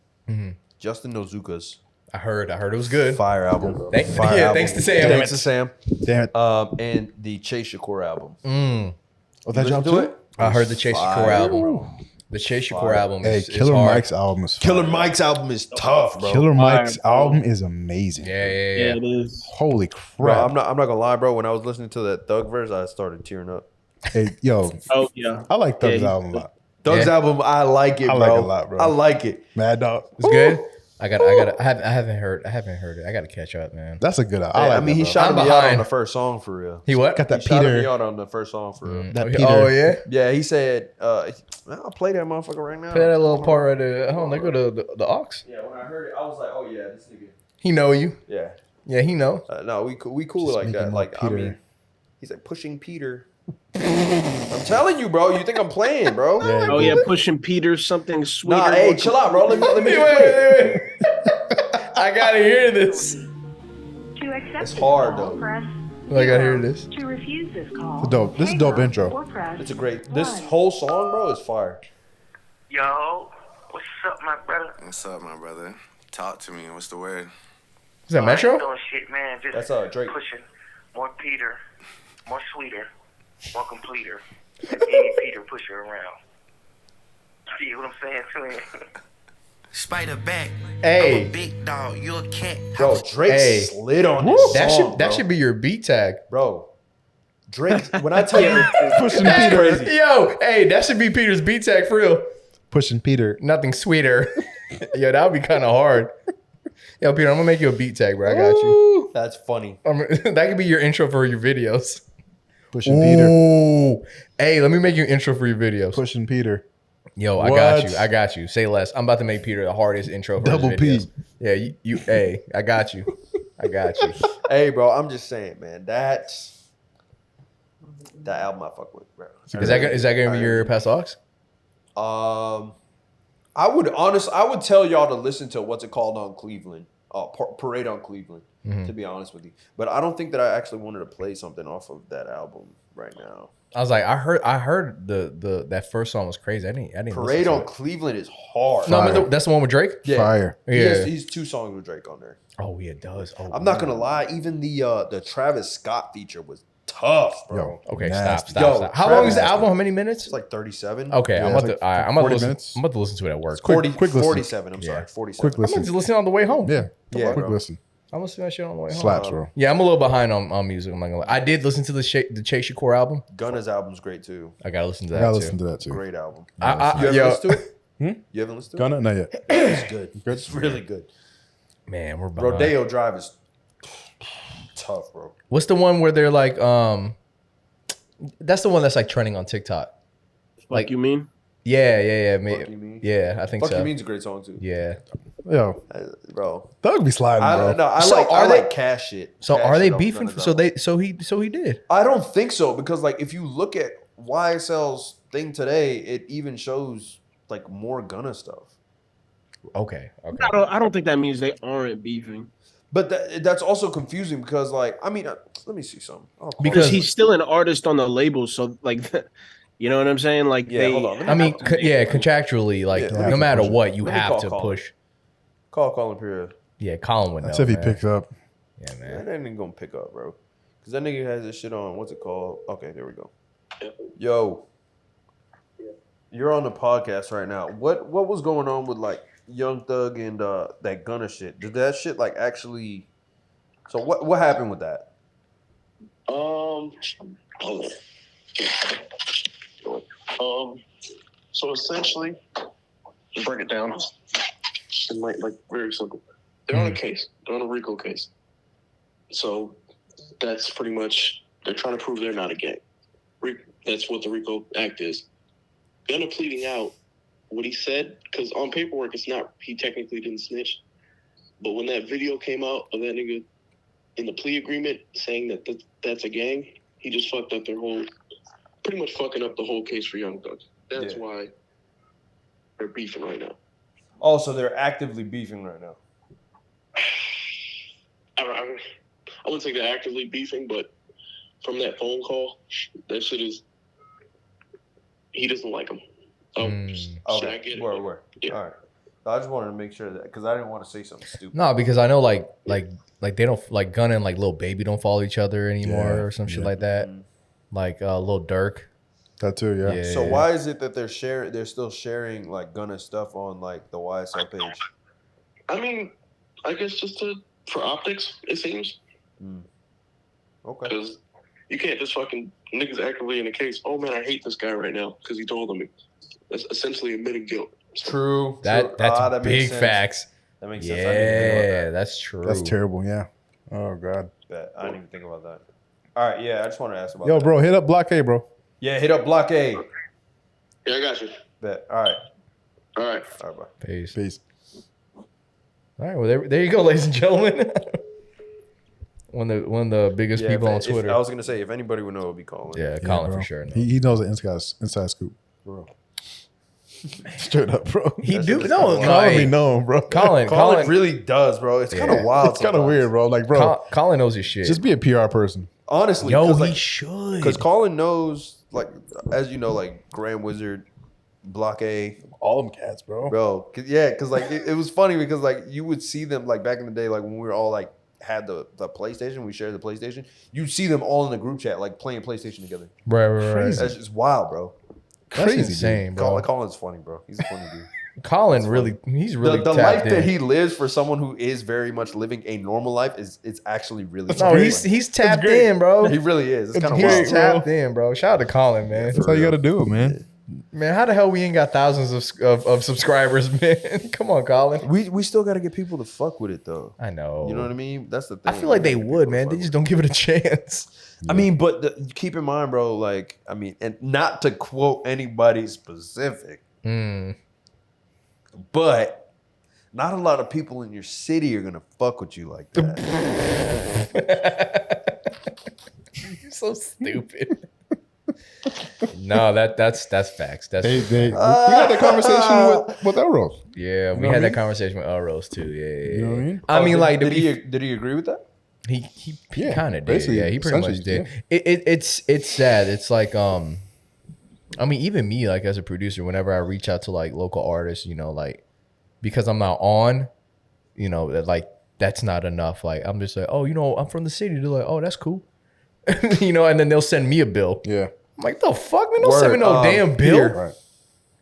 Justin Nozuka's
I heard it was good.
Fire album. Fire
Yeah,
album.
thanks to Sam.
Thanks to Sam.
Damn it.
And the Chase Shakur album.
Oh, that
Listen
job
to
too?
it?
I heard the Chase Shakur
Fire.
album. The Shay Shakur album
Hey,
is
Killer
hard.
Mike's album is
Killer
fire.
Mike's album is tough, bro.
Killer Mike's
bro.
album is amazing.
Yeah, yeah,
Yeah,
yeah.
it is.
Holy
Bro,
crap.
I'm not gonna lie, bro. When I was listening to that Thug verse, I started tearing up.
Hey, yo,
Oh yeah.
I like Thug's
Yeah,
album a lot.
Thug's
Yeah.
album, I like it,
I
bro.
like it a lot, bro.
I like it.
Mad Dog.
It's good. I haven't heard it. I gotta catch up, man.
That's a good album.
I
like
mean,
that,
he
bro.
shot
I'm
me out
behind.
on the first song for real.
He what?
Got that
He shouted me
Peter.
out on the first song for real.
That Peter.
Oh yeah.
Yeah, he said, I'll play that motherfucker right now.
Play that little part right there. Hold on, they go to the aux.
Yeah, when I heard it, I was like, oh yeah, this nigga.
He know you.
Yeah.
Yeah, he know.
No, we cool
Just
like
making
that.
more
Like, I
Peter.
mean, he's like pushing Peter. I'm telling you, bro. You think I'm playing, bro?
Yeah,
Oh yeah, pushing Peter something sweeter.
Nah, hey, chill out, bro. Let me
Wait. I gotta hear this.
To accept
It's
this
hard,
call,
though.
press
I gotta
0.
hear this.
To refuse this call,
This is dope. This is a dope
hang up
intro.
or press
It's a great. This
1.
whole song, bro, is fire.
Yo, what's up, my brother?
What's up, my brother? Talk to me. What's the word?
Is that
I
Metro?
ain't doing shit, man. Just
That's Drake.
pushing more Peter, more sweeter, more completer. And any Peter pusher around. See what I'm saying to him?
Spider back.
Hey.
I'm a big dog. You a cat.
Bro, Drake
Hey.
slid on this
That
song,
should
bro.
be your beat tag.
Bro, Drake. When I tell you,
Pushing
that's
Peter.
crazy.
Yo, hey, that should be Peter's beat tag for real.
Pushing Peter.
Nothing sweeter. Yo, that would be kind of hard. Yo, Peter, I'm gonna make you a beat tag, bro. I got you.
That's funny.
That could be your intro for your videos.
Pushing Peter.
Ooh. Hey, let me make you an intro for your videos.
Pushing Peter.
Yo,
What?
I got you. Say less. I'm about to make Peter the hardest intro for
Double
his
P.
videos. Yeah, you hey, I got you. I got you.
Hey, bro, I'm just saying, man. That album I fuck with, bro.
Is that gonna be your past aux?
I would tell y'all to listen to what's it called on Cleveland, Parade on Cleveland. To be honest with you, but I don't think that I actually wanted to play something off of that album right now.
I was like, I heard the that first song was crazy. I didn't
Parade
listen to
on
it.
Cleveland is hard.
No, I mean,
Fire.
that's the one with Drake.
Yeah.
Fire.
Yeah.
He's 2 songs with Drake on there.
Oh yeah, it does. Oh,
I'm not gonna lie, even the Travis Scott feature was tough, bro.
Yo.
Okay,
Nasty.
stop. How long is the album? How many minutes?
It's like 37.
Okay,
Yeah,
I'm about
it's
to.
like
all right, I'm about to
40
listen.
minutes.
I'm about to listen to it at work.
Quick listen.
47. I'm
Yeah.
sorry, 47.
Quick
I'm
listen.
about to listen on the way home.
Yeah.
Yeah,
Quick
bro.
listen.
I'm gonna listen to that shit on the way home.
Slaps, bro.
Yeah, I'm a little behind on music. I'm not gonna lie. I did listen to the Shay Shakur album.
Gunna's album's great too.
I gotta listen to
I
that
gotta
too.
listen to that too.
Great album.
I,
You haven't
yo,
listened to it? You haven't listened to it?
Gunna? Not yet.
It's good. It's really good.
man, we're behind.
Rodeo Drive is tough, bro.
What's the one where they're like, that's the one that's like trending on TikTok.
Like you mean?
Yeah.
Fuck You Mean?
Yeah, I think
Fuck
so.
You Mean's a great song too.
Yeah.
Yo,
Bro.
Thug be sliding, bro.
I
So
like
are
I
they-
like cash shit.
So
Cash
are they
shit off
beefing?
Gunna's
So
album.
he did.
I don't think so because like if you look at YSL's thing today, it even shows like more Gunna stuff.
Okay.
I don't think that means they aren't beefing.
But that's also confusing because like I mean let me see something. Oh,
Because he's still an artist on the label, so like, you know what I'm saying? Like
Yeah,
they.
hold on. Let me-
I mean, contractually, like
Yeah,
no matter
push it.
what, you
Let me
have
call
to
Colin.
push.
Call Imperial.
Yeah, Colin would know.
That's if he
man.
picks up.
Yeah,
Man,
man.
that ain't gonna pick up, bro. Cause that nigga has this shit on. What's it called? Okay, there we go. Yo, you're on the podcast right now. What was going on with like Young Thug and that Gunna shit? Did that shit like actually? So what happened with that?
So essentially, to break it down, and like very simple. They're on a case. They're on a RICO case. So that's pretty much they're trying to prove they're not a gang. That's what the RICO Act is. Gunna pleading out what he said, because on paperwork it's not. He technically didn't snitch, but when that video came out of that nigga in the plea agreement saying that that's a gang, he just fucked up their whole, pretty much fucking up the whole case for Young Thug. That's
Yeah.
why they're beefing right now.
Oh, so they're actively beefing right now.
I wouldn't say they're actively beefing, but from that phone call, that shit is. He doesn't like him. Oh,
Okay,
I get it.
word.
Yeah.
All right. I just wanted to make sure that because I didn't want to say something stupid.
No, because I know like they don't like Gunna and like Lil Baby don't follow each other anymore
Yeah,
or some shit
yeah.
like that. Lil Durk.
That too, yeah.
So why is it that they're still sharing like Gunna stuff on like the YSL page?
I mean, I guess just for optics, it seems.
Okay.
Because you can't just fucking niggas actively in a case. Oh man, I hate this guy right now because he told on me. That's essentially admitting guilt. So,
True.
That's
that
big facts.
That makes sense. I didn't even think about
Yeah,
that.
that's true.
That's terrible. Yeah. Oh God.
I didn't even think about that. All right. Yeah, I just want to ask about.
Yo,
that.
bro, hit up Block A, bro.
Yeah, hit up Block A.
Yeah, I got you.
Bet. All right.
All right.
All right, bro.
Peace. All right. Well, there you go, ladies and gentlemen. one of the biggest people on Twitter.
I was gonna say if anybody would know, it would be Colin.
Yeah, Colin
bro.
for sure. No.
He knows the inside scoop. Bro. Straight up, bro.
He
That
do
shit is
no,
kinda
no.
Colin be
Hey,
known, bro.
Colin
really does, bro. It's kind of
Yeah.
wild.
It's kind of weird, bro. Like, bro,
Colin knows his shit.
just be a PR person.
Honestly,
Yo,
cause,
he
like,
should.
because Colin knows, like, as you know, like Grand Wizard, Block A,
All them cats, bro.
Because like it was funny because like you would see them like back in the day, like when we were all like had the PlayStation, we shared the PlayStation. You'd see them all in the group chat, like playing PlayStation together.
Right.
Crazy.
That's just wild, bro.
That's
Crazy,
insane, bro.
Colin's funny, bro. He's a funny dude.
Colin really, he's really
the
tapped
life
in.
that he lives for someone who is very much living a normal life is it's actually really
No,
funny.
he's tapped in, bro.
He really is. It's kind of
great,
wild.
He's tapped in, bro. Shout out to Colin, man.
That's how you got to do it, man.
Man, how the hell we ain't got thousands of subscribers, man? Come on, Colin.
We still got to get people to fuck with it though.
I know.
You know what I mean? That's the
I
thing.
feel like
We
they
gotta get
would,
people to
man.
fuck
They
with
just
it.
don't give it a chance.
I mean, but keep in mind, bro. Like, I mean, and not to quote anybody specific, but not a lot of people in your city are gonna fuck with you like that.
You're so stupid. No, that's facts. That's
We had that conversation with Elros.
yeah. We
know what
had
I
that
mean?
conversation with Elros too. Yeah.
You know what I mean?
I mean, like,
did he agree with that?
He
Yeah,
kind of did.
basically,
Yeah, he pretty much
essentially,
did. It's sad. It's like I mean, even me, like as a producer, whenever I reach out to like local artists, you know, like because I'm not on, you know, like that's not enough. Like I'm just like, oh, you know, I'm from the city. They're like, oh, that's cool, you know, and then they'll send me a bill.
Yeah.
I'm like, the fuck, man, don't send me no damn bill.
Peter.
Right.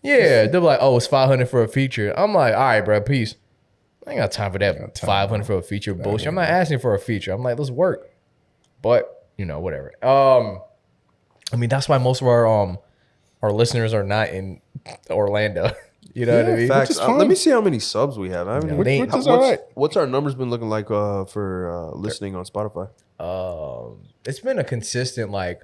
Yeah, they're like, oh, it's $500 for a feature. I'm like, all right, bro, peace. I ain't got time for that. $500 for a feature bullshit. I'm not asking for a feature. I'm like, let's work. But you know, whatever. I mean, that's why most of our listeners are not in Orlando. You know what I mean?
Facts. Let me see how many subs we have. I haven't
Yeah,
even-
which
is all right.
What's our numbers been looking like for listening on Spotify?
It's been a consistent like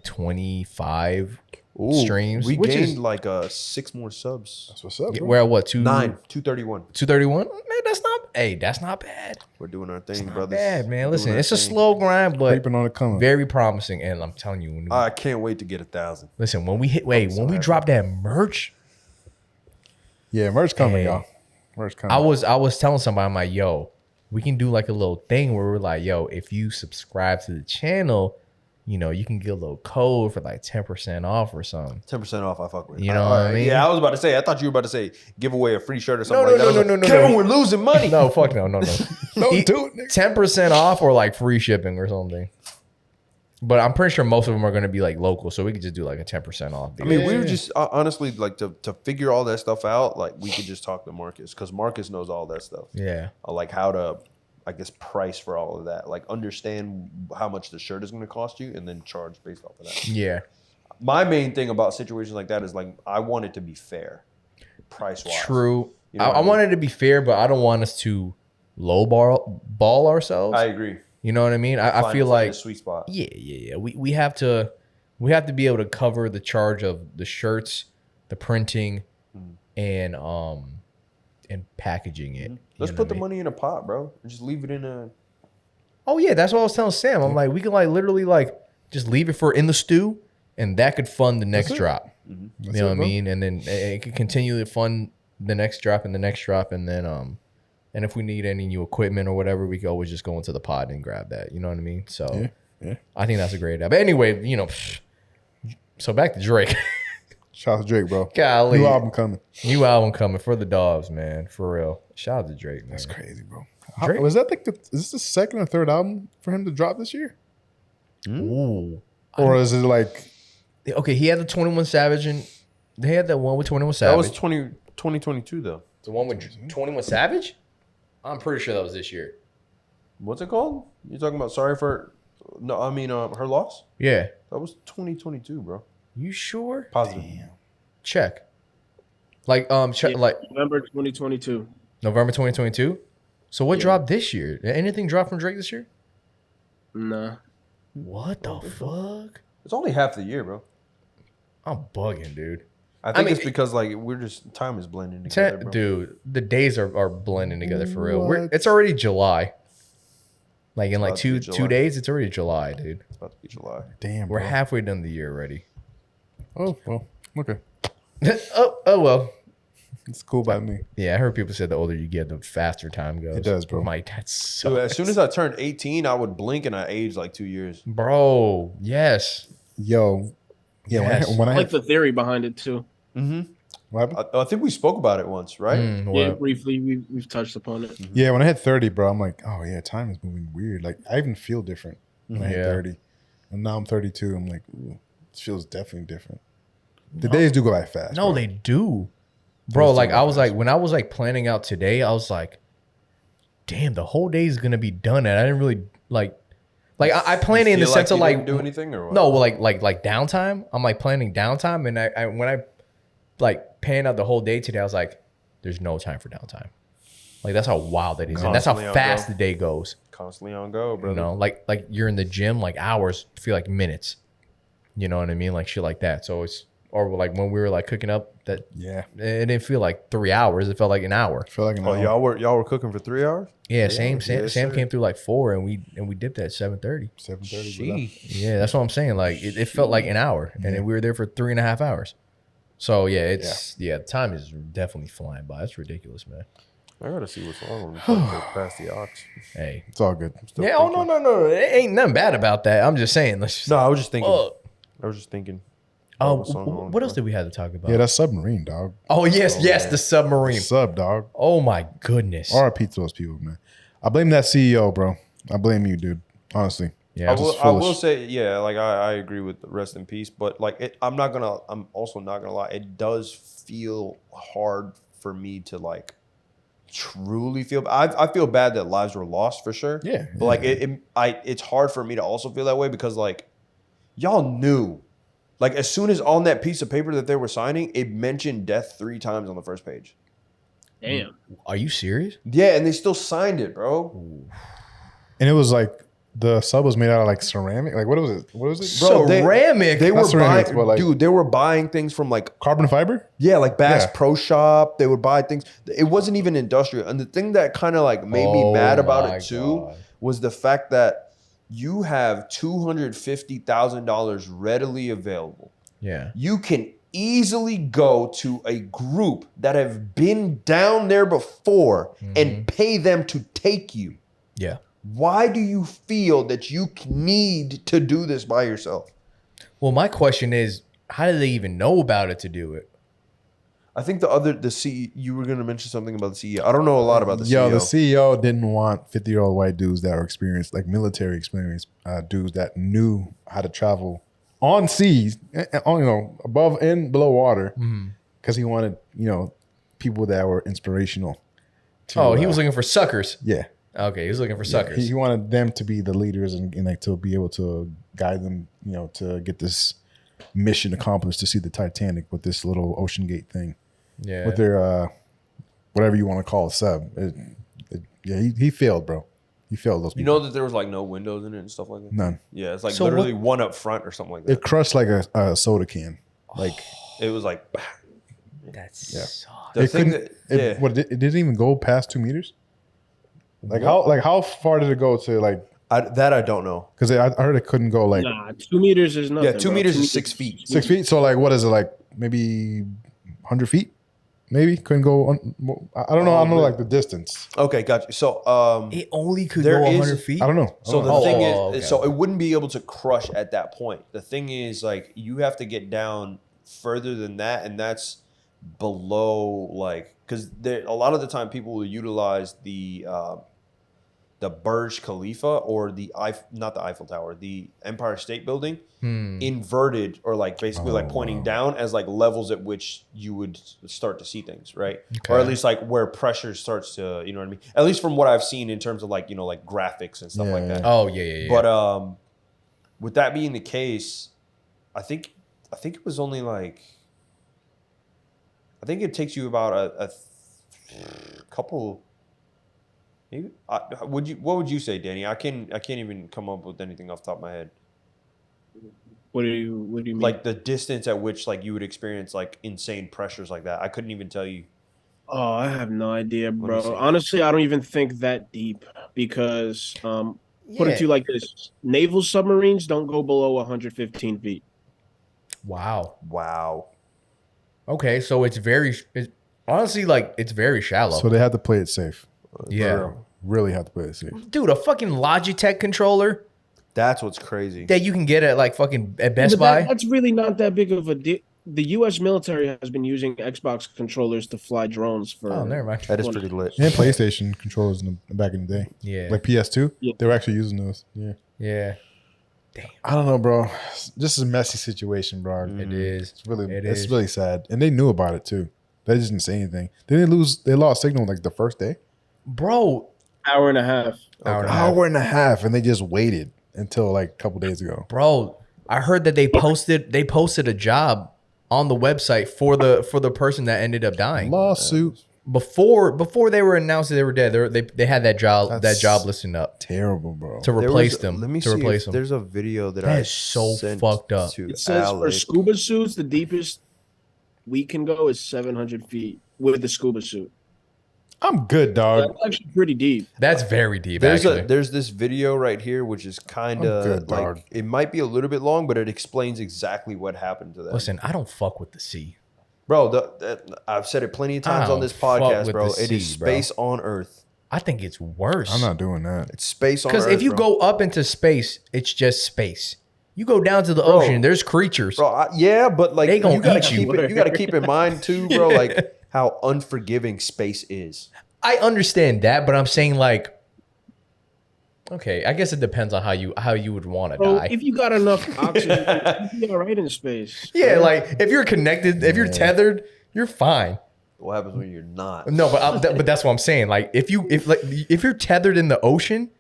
25
Ooh,
streams.
We
which
gained
is,
like 6 more subs.
That's what's up, bro.
we're at what,
231.
231? Man, that's not bad.
We're doing our thing,
Not
brothers.
bad, man.
We're
Listen,
doing our
it's a
thing.
slow grind, but
Creeping on the coming.
very promising. And I'm telling you, when
I can't wait to get 1,000.
listen, when we drop that merch,
Yeah, merch coming,
Hey.
y'all. Merch coming.
I was telling somebody, I'm like, yo, we can do like a little thing where we're like, yo, if you subscribe to the channel, you know, you can get a little code for like 10% off or something.
10% off, I fuck with it.
You know what I mean?
Yeah, I was about to say. I thought you were about to say give away a free shirt or something
No,
like
no,
that. I was
no,
like,
no, no,
Kevin,
no.
we're losing money.
No, fuck no.
Don't do it, nigga.
10% off or like free shipping or something. But I'm pretty sure most of them are going to be like local, so we could just do like a 10% off.
I mean, we were just honestly like to figure all that stuff out. Like we could just talk to Marcus because Marcus knows all that stuff.
Yeah.
Like how to, I guess, price for all of that. Like understand how much the shirt is going to cost you, and then charge based off of that.
Yeah.
My main thing about situations like that is like I want it to be fair, price wise.
True.
You know
I
what I mean?
want it to be fair, but I don't want us to ball ourselves.
I agree.
You know what I mean? I feel
Find
like
a sweet spot.
Yeah. We have to be able to cover the charge of the shirts, the printing, and packaging it.
Let's put the money in a pot, bro. And just leave it in a.
Oh yeah, that's what I was telling Sam. I'm like, we can like literally like just leave it for In The Stu, and that could fund the next drop. You know what I mean? And then it could continue to fund the next drop and the next drop, and then and if we need any new equipment or whatever, we can always just go into the pod and grab that. You know what I mean? So
Yeah.
I think that's a great idea. But anyway, you know, so back to Drake.
Shout out to Drake, bro.
Golly.
New album coming.
New album coming for the dogs, man. For real. Shout out to Drake, man.
That's crazy, bro.
Drake-
Was that like is this the second or third album for him to drop this year?
Ooh.
Or is it like
Okay, he had the 21 Savage, and they had that one with 21 Savage.
That was 2022 though.
The one with 21 Savage? I'm pretty sure that was this year.
What's it called? You talking about sorry for? No, I mean her loss.
Yeah.
That was 2022, bro.
You sure?
Positive.
Check. Like check, like
November 2022.
November 2022. So what dropped this year? Did anything drop from Drake this year?
Nah.
What the fuck?
It's only half the year, bro.
I'm bugging, dude.
I think it's because like we're just time is blending together, bro.
Dude, the days are blending together for real.
What?
It's already July. Like in like
about to be
two
July.
days, it's already July, dude.
It's about to be July.
Damn,
We're
bro.
halfway done the year already.
Oh, well, okay.
oh well.
It's cool by me.
Yeah, I heard people say the older you get, the faster time goes.
It does, bro.
I'm like, that's so.
Dude, as soon as I turned 18, I would blink and I aged like 2 years.
Bro, yes.
Yo. Yeah,
Yes.
when I
I like
had,
the theory behind it too.
Mm-hmm.
what happened?
I think we spoke about it once, right?
Yeah,
What?
briefly we've touched upon it.
Yeah, when I had 30, bro, I'm like, oh yeah, time is moving weird. Like I even feel different when I had
Yeah.
30. And now I'm 32. I'm like, ooh, it feels definitely different. The days do go by fast.
No,
bro.
they do. Bro,
Those
like
two
I was
guys.
like, when I was like planning out today, I was like, damn, the whole day is gonna be done. And I didn't really like I planned it in the
Feel
sense
you
of like
didn't do anything or what?
no, well, like downtime. I'm like planning downtime, and I when I like planned out the whole day today, I was like, there's no time for downtime. Like that's how wild it is, and that's how
Constantly on
fast
go.
the day goes.
Constantly on go, bro.
You know, like you're in the gym, like hours feel like minutes. You know what I mean? Like shit like that. So it's or like when we were like cooking up, that
Yeah.
it didn't feel like 3 hours. It felt like an hour.
I feel like an
Oh,
hour.
y'all were cooking for 3 hours?
Yeah, Sam
yes,
Sam
sir.
came through like 4, and we dipped at 7:30.
7:30.
Yeah, that's what I'm saying. Like it felt like an hour, and then we were there for 3.5 hours. So yeah, it's time is definitely flying by. It's ridiculous, man.
I gotta see what's wrong with me past the ox.
Hey,
It's all good.
yeah. Oh no. It ain't nothing bad about that. I'm just saying. Let's just,
No, I was just thinking.
Oh.
I was just thinking.
Oh,
what's going on,
what else
bro?
did we have to talk about?
Yeah, that's submarine, dog.
Oh yes, the submarine.
Sub, dog.
Oh my goodness.
RIP to those people, man. I blame that CEO, bro. I blame you, dude. Honestly.
Yeah.
I
Just
will
foolish.
say, yeah, like I agree with rest in peace, but like I'm also not gonna lie, it does feel hard for me to like truly feel. I feel bad that lives were lost for sure.
Yeah,
but like it's hard for me to also feel that way because like y'all knew, like as soon as on that piece of paper that they were signing, it mentioned death 3 times on the first page.
Damn.
Are you serious?
Yeah, and they still signed it, bro.
And it was like the sub was made out of like ceramic. Like what was it? What was it?
Bro,
Ceramic.
They were
Not ceramic,
buying,
but like-
dude. They were buying things from like
Carbon fiber?
yeah, like Bass
Yeah.
Pro Shop. They would buy things. It wasn't even industrial. And the thing that kind of like made me
Oh
mad about
my
it too
God.
was the fact that you have $250,000 readily available.
Yeah.
You can easily go to a group that have been down there before and pay them to take you.
Yeah.
Why do you feel that you need to do this by yourself?
Well, my question is, how did they even know about it to do it?
I think you were going to mention something about the CEO. I don't know a lot about the
Yo,
CEO.
the CEO didn't want 50-year-old white dudes that were experienced, like military experienced dudes that knew how to travel on seas, above and below water, because he wanted, people that were inspirational. to,
He was looking for suckers.
Yeah.
Okay, he was looking for
Yeah,
suckers.
he wanted them to be the leaders and like to be able to guide them, to get this mission accomplished to see the Titanic with this little Ocean Gate thing.
Yeah.
With their whatever you want to call a sub. He failed, bro. He failed those
You
people.
know that there was like no windows in it and stuff like that?
None.
Yeah, it's like
So
literally one up front or something like that.
It crushed like a soda can. Like
It was like
That's
the
it
thing
couldn't.
that
It didn't even go past 2 meters. How far did it go to like?
I don't know.
Because I heard it couldn't go like
Nah, 2 meters is nothing.
Yeah, 2
bro.
meters
2
is 6 feet.
6 feet. So like, what is it like? Maybe 100 feet? Maybe couldn't go. I don't know. I don't know like the distance.
Okay, gotcha. So
it only could
there
go
is-
100 feet.
I don't know.
So the
Oh,
thing is,
okay.
so it wouldn't be able to crush at that point. The thing is, like, you have to get down further than that, and that's below, like, because a lot of the time people will utilize the the Burj Khalifa or not the Eiffel Tower, the Empire State Building inverted, or like basically like pointing down as like levels at which you would start to see things, right?
Okay.
Or at least like where pressure starts to, you know what I mean? At least from what I've seen in terms of like, you know, like graphics and stuff like that.
Oh yeah.
But with that being the case, I think it was only like, I think it takes you about a couple. Maybe, what would you say, Danny? I can't even come up with anything off the top of my head.
What do you mean?
Like the distance at which like you would experience like insane pressures like that. I couldn't even tell you.
Oh, I have no idea, bro. Honestly, I don't even think that deep because put it to you like this: naval submarines don't go below 115 feet.
Wow. Okay, so it's honestly like it's very shallow.
So they had to play it safe.
Yeah.
Really have to play it safe.
Dude, a fucking Logitech controller
That's what's crazy.
that you can get at like fucking at Best Buy.
That's really not that big of a deal. The U.S. military has been using Xbox controllers to fly drones for.
Oh, never mind.
That is pretty lit.
And PlayStation controllers back in the day.
Yeah.
Like PS2, they were actually using those. Yeah.
Yeah.
I don't know, bro. This is a messy situation, bro.
It is.
It's really sad. And they knew about it too. They just didn't say anything. They lost signal like the first day.
Bro.
Hour and a half.
Hour and a half, and they just waited until like a couple days ago.
Bro, I heard that they posted a job on the website for the person that ended up dying.
Lawsuit.
Before they were announced that they were dead, they had that job listed up.
Terrible, bro.
To replace them.
Let me
to
see
replace
if
them.
there's a video that
is so
sent
fucked up.
to
It says for
Alec.
scuba suits, the deepest we can go is 700 feet with the scuba suit.
I'm good, dog.
That's actually pretty deep.
That's very deep.
There's
actually.
there's this video right here which is kind of
good,
like
dog.
it might be a little bit long, but it explains exactly what happened to them.
Listen, I don't fuck with the sea.
Bro, I've said it plenty of times on this podcast, bro.
with
It
the
is
sea, bro.
space on Earth.
I think it's worse.
I'm not doing that.
It's space on Earth.
Because if you
bro.
go up into space, it's just space. You go down to the ocean, there's creatures.
Bro, yeah, but like
They gonna
you gotta
eat you.
keep it. You gotta keep in mind too, bro. Like how unforgiving space is.
I understand that, but I'm saying like, okay, I guess it depends on how you would want to
Bro,
die.
if you got enough oxygen, you'd be all right in space.
Yeah, like if you're connected, if you're tethered, you're fine.
What happens when you're not?
No, but that's what I'm saying. Like if you're tethered in the ocean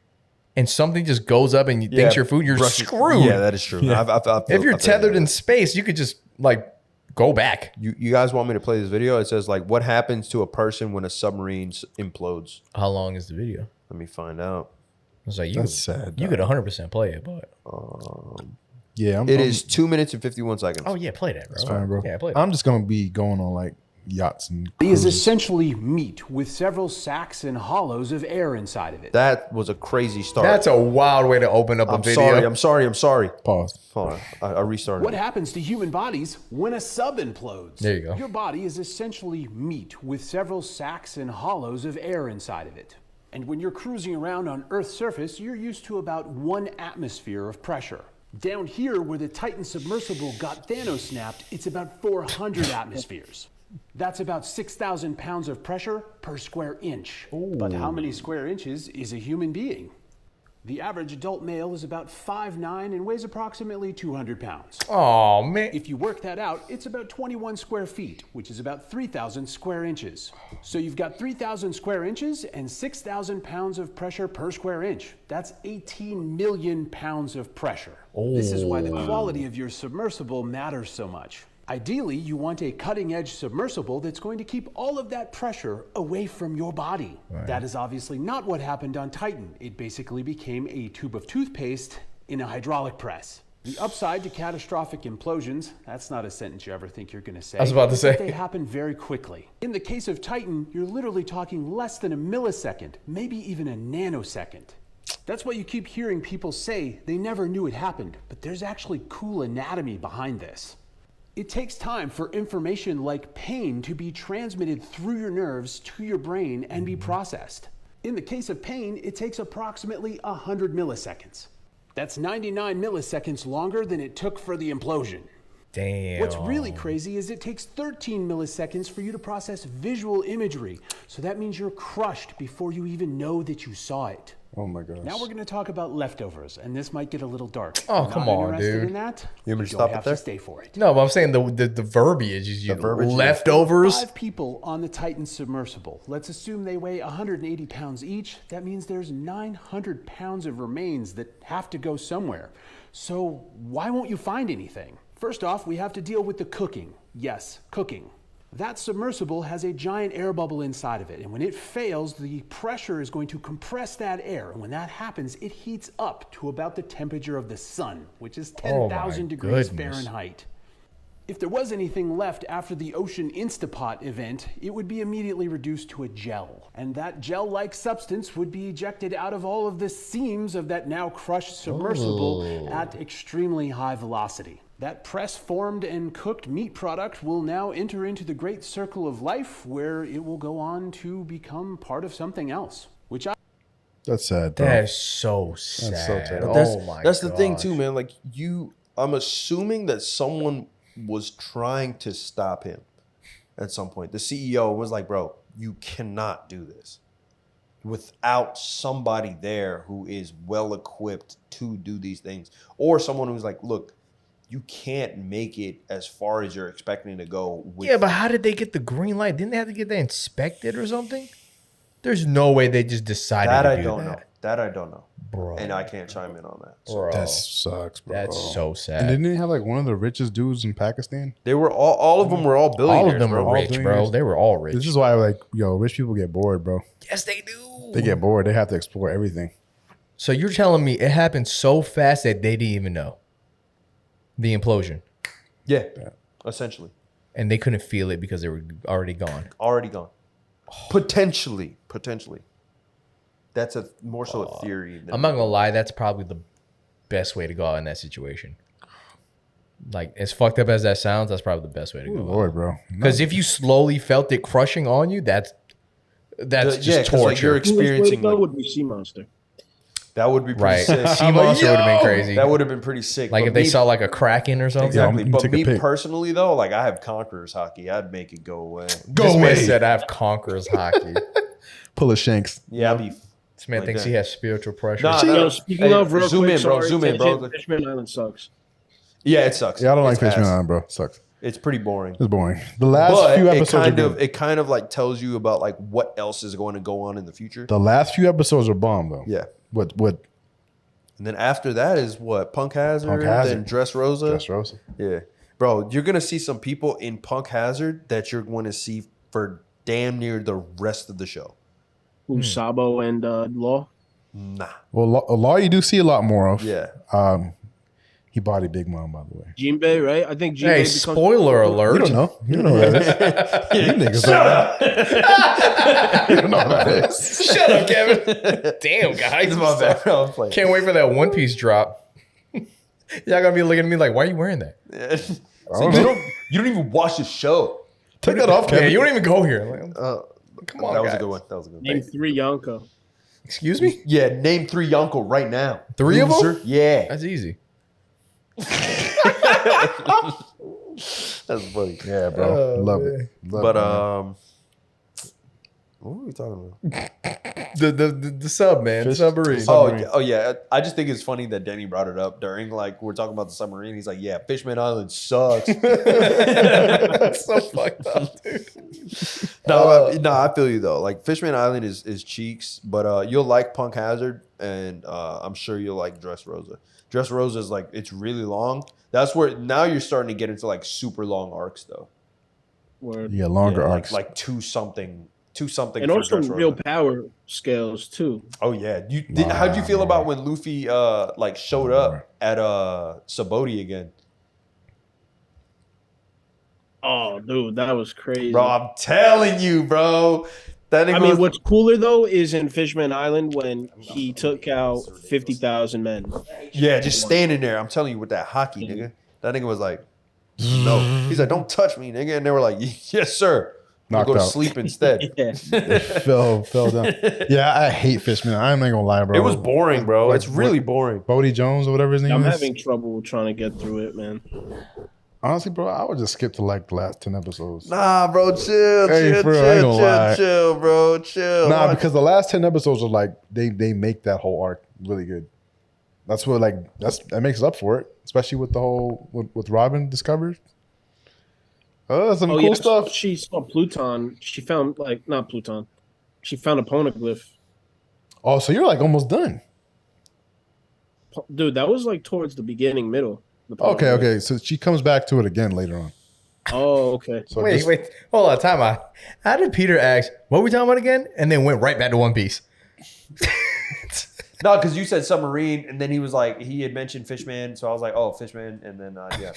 and something just goes up and you thinks you're food, you're screwed.
Yeah, that is true.
Yeah. If you're tethered in space, you could just like go back.
You guys want me to play this video? It says like, what happens to a person when a submarine implodes?
How long is the video?
Let me find out.
I was like,
That's sad.
You could 100% play it, but
Yeah,
it is 2 minutes and 51 seconds.
oh yeah, play that, bro.
That's fine, bro.
Yeah, play it.
I'm just gonna be going on like yachts and
It is
cruises.
essentially meat with several sacs and hollows of air inside of it.
That was a crazy start.
That's a wild way to open up a video.
I'm sorry.
Pause.
Hold on. I restarted.
What happens to human bodies when a sub implodes?
There you go.
Your body is essentially meat with several sacs and hollows of air inside of it. And when you're cruising around on Earth's surface, you're used to about 1 atmosphere of pressure. Down here, where the Titan submersible got Thanos snapped, it's about 400 atmospheres. That's about 6,000 pounds of pressure per square inch. But how many square inches is a human being? The average adult male is about 5'9" and weighs approximately 200 pounds.
Oh man.
If you work that out, it's about 21 square feet, which is about 3,000 square inches. So you've got 3,000 square inches and 6,000 pounds of pressure per square inch. That's 18 million pounds of pressure. This is why the quality of your submersible matters so much. Ideally, you want a cutting-edge submersible that's going to keep all of that pressure away from your body.
Right.
That is obviously not what happened on Titan. It basically became a tube of toothpaste in a hydraulic press. The upside to catastrophic implosions, that's not a sentence you ever think you're going to say.
I was about to say.
They happen very quickly. In the case of Titan, you're literally talking less than a millisecond, maybe even a nanosecond. That's why you keep hearing people say they never knew it happened, but there's actually cool anatomy behind this. It takes time for information like pain to be transmitted through your nerves to your brain and be processed. In the case of pain, it takes approximately 100 milliseconds. That's 99 milliseconds longer than it took for the implosion.
Damn.
What's really crazy is it takes 13 milliseconds for you to process visual imagery. So that means you're crushed before you even know that you saw it.
Oh my gosh.
Now we're going to talk about leftovers, and this might get a little dark.
Oh,
Not
come on,
interested
dude.
In that?
You want me to
don't
stop
have
it there?
to stay for it.
No, but I'm saying the verbiage is
verbiage, yeah.
leftovers.
5 people on the Titan submersible. Let's assume they weigh 180 pounds each. That means there's 900 pounds of remains that have to go somewhere. So why won't you find anything? First off, we have to deal with the cooking. Yes, cooking. That submersible has a giant air bubble inside of it, and when it fails, the pressure is going to compress that air, and when that happens, it heats up to about the temperature of the sun, which is 10,000 degrees Fahrenheit. If there was anything left after the Ocean Instapot event, it would be immediately reduced to a gel, and that gel-like substance would be ejected out of all of the seams of that now crushed submersible at extremely high velocity. That press-formed and cooked meat product will now enter into the great circle of life where it will go on to become part of something else, which I...
That's sad, bro.
That is so sad.
That's so terrible.
Oh
That's the thing too, man. Like I'm assuming that someone was trying to stop him at some point. The CEO was like, bro, you cannot do this without somebody there who is well equipped to do these things. Or someone who's like, look, you can't make it as far as you're expecting to go.
Yeah, but how did they get the green light? Didn't they have to get that inspected or something? There's no way they just decided
that
to
I
do
don't
that.
know. That I don't know.
Bro.
And I can't chime in on that.
Bro.
That sucks, bro.
That's so sad.
And didn't he have like one of the richest dudes in Pakistan?
They were all of them were all billionaires.
All of them
bro.
were rich, bro. They were all rich.
This is why, like, yo, rich people get bored, bro.
Yes, they do.
They get bored. They have to explore everything.
So you're telling me it happened so fast that they didn't even know the implosion,
Yeah, essentially.
and they couldn't feel it because they were already gone.
Already gone. Potentially. That's more so a theory.
I'm not gonna lie, that's probably the best way to go out in that situation. Like, as fucked up as that sounds, that's probably the best way to go.
Lord, bro.
Because if you slowly felt it crushing on you, that's just
'cause,
torture.
like, you're experiencing.
That
Like,
would be Sea Monster.
that would be pretty
Right.
sick.
Sea Monster would have been crazy.
That would have been pretty sick.
Like
But
if they
me-
saw like a Kraken or something.
Exactly.
Yeah,
But
take a
me
pic.
personally, though, like I have Conqueror's hockey. I'd make it go away.
This man said I have Conqueror's hockey.
Pull a shanks.
Yeah, I'd be.
This man
Like
thinks
that.
he has spiritual pressure.
Nah,
Yo,
nah.
speaking
Hey,
of, real
zoom
quick,
in, bro.
sorry,
Zoom in, bro.
Fishman Island sucks.
Yeah, it sucks.
Yeah, I don't like
It's
Fishman
ass.
Island, bro. Sucks.
It's pretty boring.
It's boring. The last
But
few
it
episodes
kind
are
of
good.
it kind of like tells you about like what else is going to go on in the future.
The last few episodes are bomb, though.
Yeah.
What
And then after that is what? Punk Hazard, then Dress Rosa.
Dress Rosa.
Yeah. Bro, you're going to see some people in Punk Hazard that you're going to see for damn near the rest of the show.
Who, Sabo and Law?
Nah.
Well, Law you do see a lot more of.
Yeah.
He bodied Big Mom, by the way.
Jinbei, right? I think Jinbei
Hey,
becomes-
spoiler alert.
You don't know. You don't know who that is. You niggas don't know. You don't know who that is.
Shut up, Kevin. Damn, guys.
My bad. I'm playing.
Can't wait for that One Piece drop. Y'all gonna be looking at me like, why are you wearing that?
So you don't even watch the show.
Take that off,
Yeah,
Kevin.
you don't even go here. Like, come on,
That was
guys.
a good one. That was a good one.
Name 3 Yonko.
Excuse me?
Yeah, name 3 Yonko right now.
3 of them?
Loser. Yeah.
That's easy.
That's funny.
Yeah, bro. Love it. Love
But
it, man.
what were we talking about?
The sub, man.
Fish-
Submarine.
Oh yeah. I just think it's funny that Denny brought it up during like we're talking about the submarine. He's like, yeah, Fishman Island sucks.
That's so fucked up, dude.
No, I feel you though. Like Fishman Island is cheeks, but you'll like Punk Hazard, and I'm sure you'll like Dress Rosa. Dress Rosa is like it's really long. That's where now you're starting to get into like super long arcs though.
Word.
Yeah, longer
Yeah,
arcs.
like two something.
And
for
also
Dress
real
Rosa.
power scales, too.
Oh yeah, how'd you feel about when Luffy like showed up at Saboti again?
Oh, dude, that was crazy.
Bro, I'm telling you, bro.
I mean, what's cooler, though, is in Fishman Island when he took out 50,000 men.
Yeah, just standing there. I'm telling you, with that hockey, nigga. That nigga was like, no. He's like, don't touch me, nigga. And they were like, yes, sir. I'll go to
Knocked out.
sleep instead.
Yeah.
fell down. Yeah, I hate Fishman. I'm not gonna lie, bro.
It was boring, bro. It's really boring.
Bodie Jones or whatever his name
I'm
is.
having trouble trying to get through it, man.
Honestly, bro, I would just skip to like the last 10 episodes.
Nah, bro, chill,
Hey,
chill,
for real, I ain't
chill,
gonna lie.
chill, bro, chill.
Nah, because the last 10 episodes are like they make that whole arc really good. That's what that makes up for it, especially with the whole with Robin discovered. Oh, some cool stuff.
She saw Pluton. She found not Pluton. She found a poneglyph.
Oh, so you're like almost done.
Dude, that was like towards the beginning, middle.
Okay. So she comes back to it again later on.
Oh, okay.
So
wait, hold on, time out. How did Peter ask, what were we talking about again? And then went right back to One Piece.
No, because you said submarine, and then he was like, he had mentioned Fishman, so I was like, oh, Fishman, and then yeah.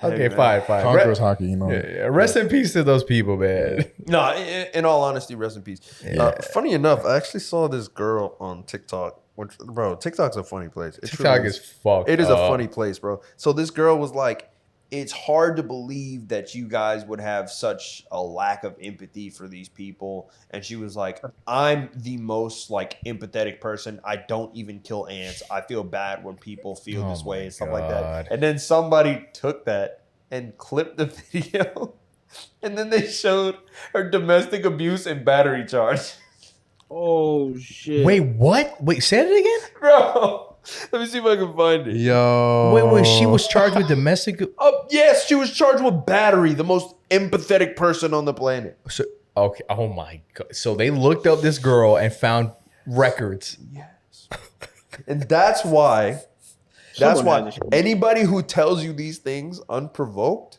Okay, fine.
Conqueror's hockey, you know.
Yeah. Rest in peace to those people, man.
No, in all honesty, rest in peace.
Yeah.
Funny enough, I actually saw this girl on TikTok. Which, bro, TikTok's a funny place.
TikTok is fucked.
It is a funny place, bro. So this girl was like, it's hard to believe that you guys would have such a lack of empathy for these people. And she was like, I'm the most like empathetic person. I don't even kill ants. I feel bad when people feel this way and stuff like that. And then somebody took that and clipped the video. And then they showed her domestic abuse and battery charge.
Oh, shit.
Wait, what? Wait, say it again?
Bro, let me see if I can find it.
Yo.
Wait, she was charged with domestic...
Yes, she was charged with battery, the most empathetic person on the planet.
So, okay, oh my God. So they looked up this girl and found records.
Yes. And that's why anybody who tells you these things unprovoked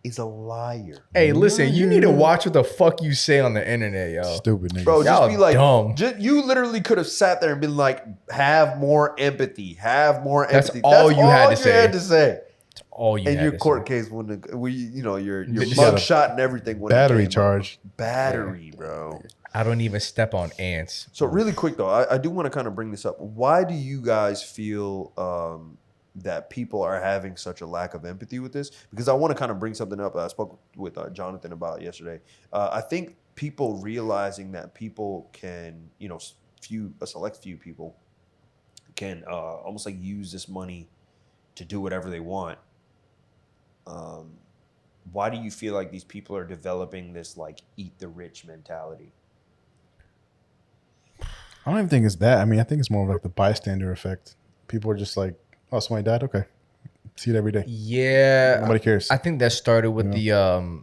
is a liar.
Hey, listen, you need to watch what the fuck you say on the internet, yo.
Stupid nigga.
Bro, just
Y'all
be like,
dumb.
you literally could have sat there and been like, have more empathy, have more empathy.
That's all you had to say.
That's
all you
and
had
your
to
court
say.
case wouldn't, your
Just
mug
got a
shot and everything wouldn't
battery
came up.
charge.
Battery, bro.
I don't even step on ants.
So really quick though, I do want to kind of bring this up. Why do you guys feel that people are having such a lack of empathy with this? Because I want to kind of bring something up I spoke with Jonathan about yesterday. I think people realizing that people can, a select few people can almost like use this money to do whatever they want. Why do you feel like these people are developing this like eat the rich mentality?
I don't even think it's that. I mean, I think it's more of like the bystander effect. People are just like, oh, somebody died? Okay. See it every day.
Yeah.
Nobody cares.
I think that started with the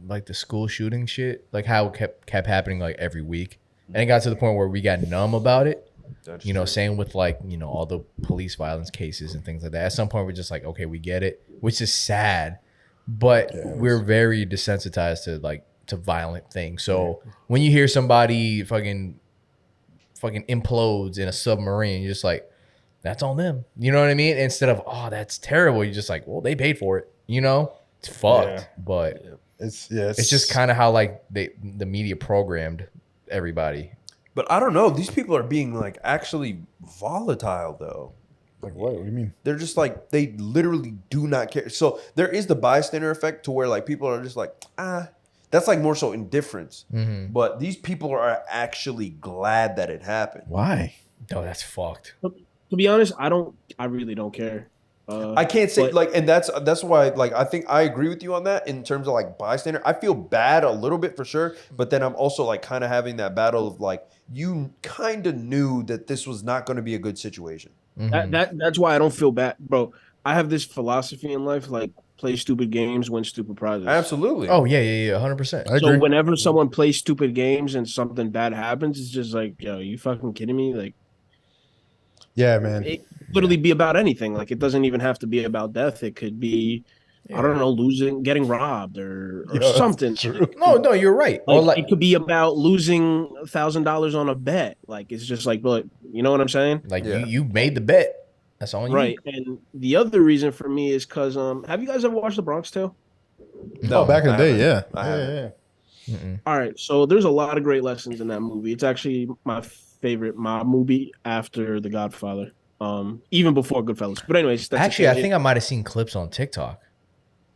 like the school shooting shit. Like how it kept happening like every week. And it got to the point where we got numb about it.
That's
true. Same with like, all the police violence cases and things like that. At some point we're just like, okay, we get it, which is sad. But we're very desensitized to violent things. So when you hear somebody fucking implodes in a submarine, you're just like, that's on them. You know what I mean? Instead of, oh, that's terrible. You're just like, well, they paid for it. It's fucked.
Yeah.
But
it's
just kind of how like the media programmed everybody.
But I don't know. These people are being like actually volatile though.
Like what? What do you mean?
They're just like, they literally do not care. So there is the bystander effect to where like people are just like, that's like more so indifference.
Mm-hmm.
But these people are actually glad that it happened.
Why?
Oh, that's fucked.
To be honest, I really don't care.
I can't say and that's why like I think I agree with you on that in terms of like bystander. I feel bad a little bit for sure, but then I'm also like kind of having that battle of like you kind of knew that this was not going to be a good situation.
Mm-hmm.
That's why I don't feel bad, bro. I have this philosophy in life, like play stupid games, win stupid prizes.
Absolutely.
Oh yeah, 100%.
So whenever someone plays stupid games and something bad happens, it's just like, yo, you fucking kidding me? Like,
yeah, man.
It could literally be about anything. Like, it doesn't even have to be about death. It could be, I don't know, getting robbed or something.
No, you're right.
Like, it could be about losing $1,000 on a bet. Like, it's just like, you know what I'm saying?
Like you made the bet. That's on you.
Right. And the other reason for me is because have you guys ever watched The Bronx Tale?
No, back in the day, yeah.
Yeah. All right. So there's a lot of great lessons in that movie. It's actually my favorite mob movie after The Godfather. Even before Goodfellas. But anyways, that's
actually, I think I might have seen clips on TikTok.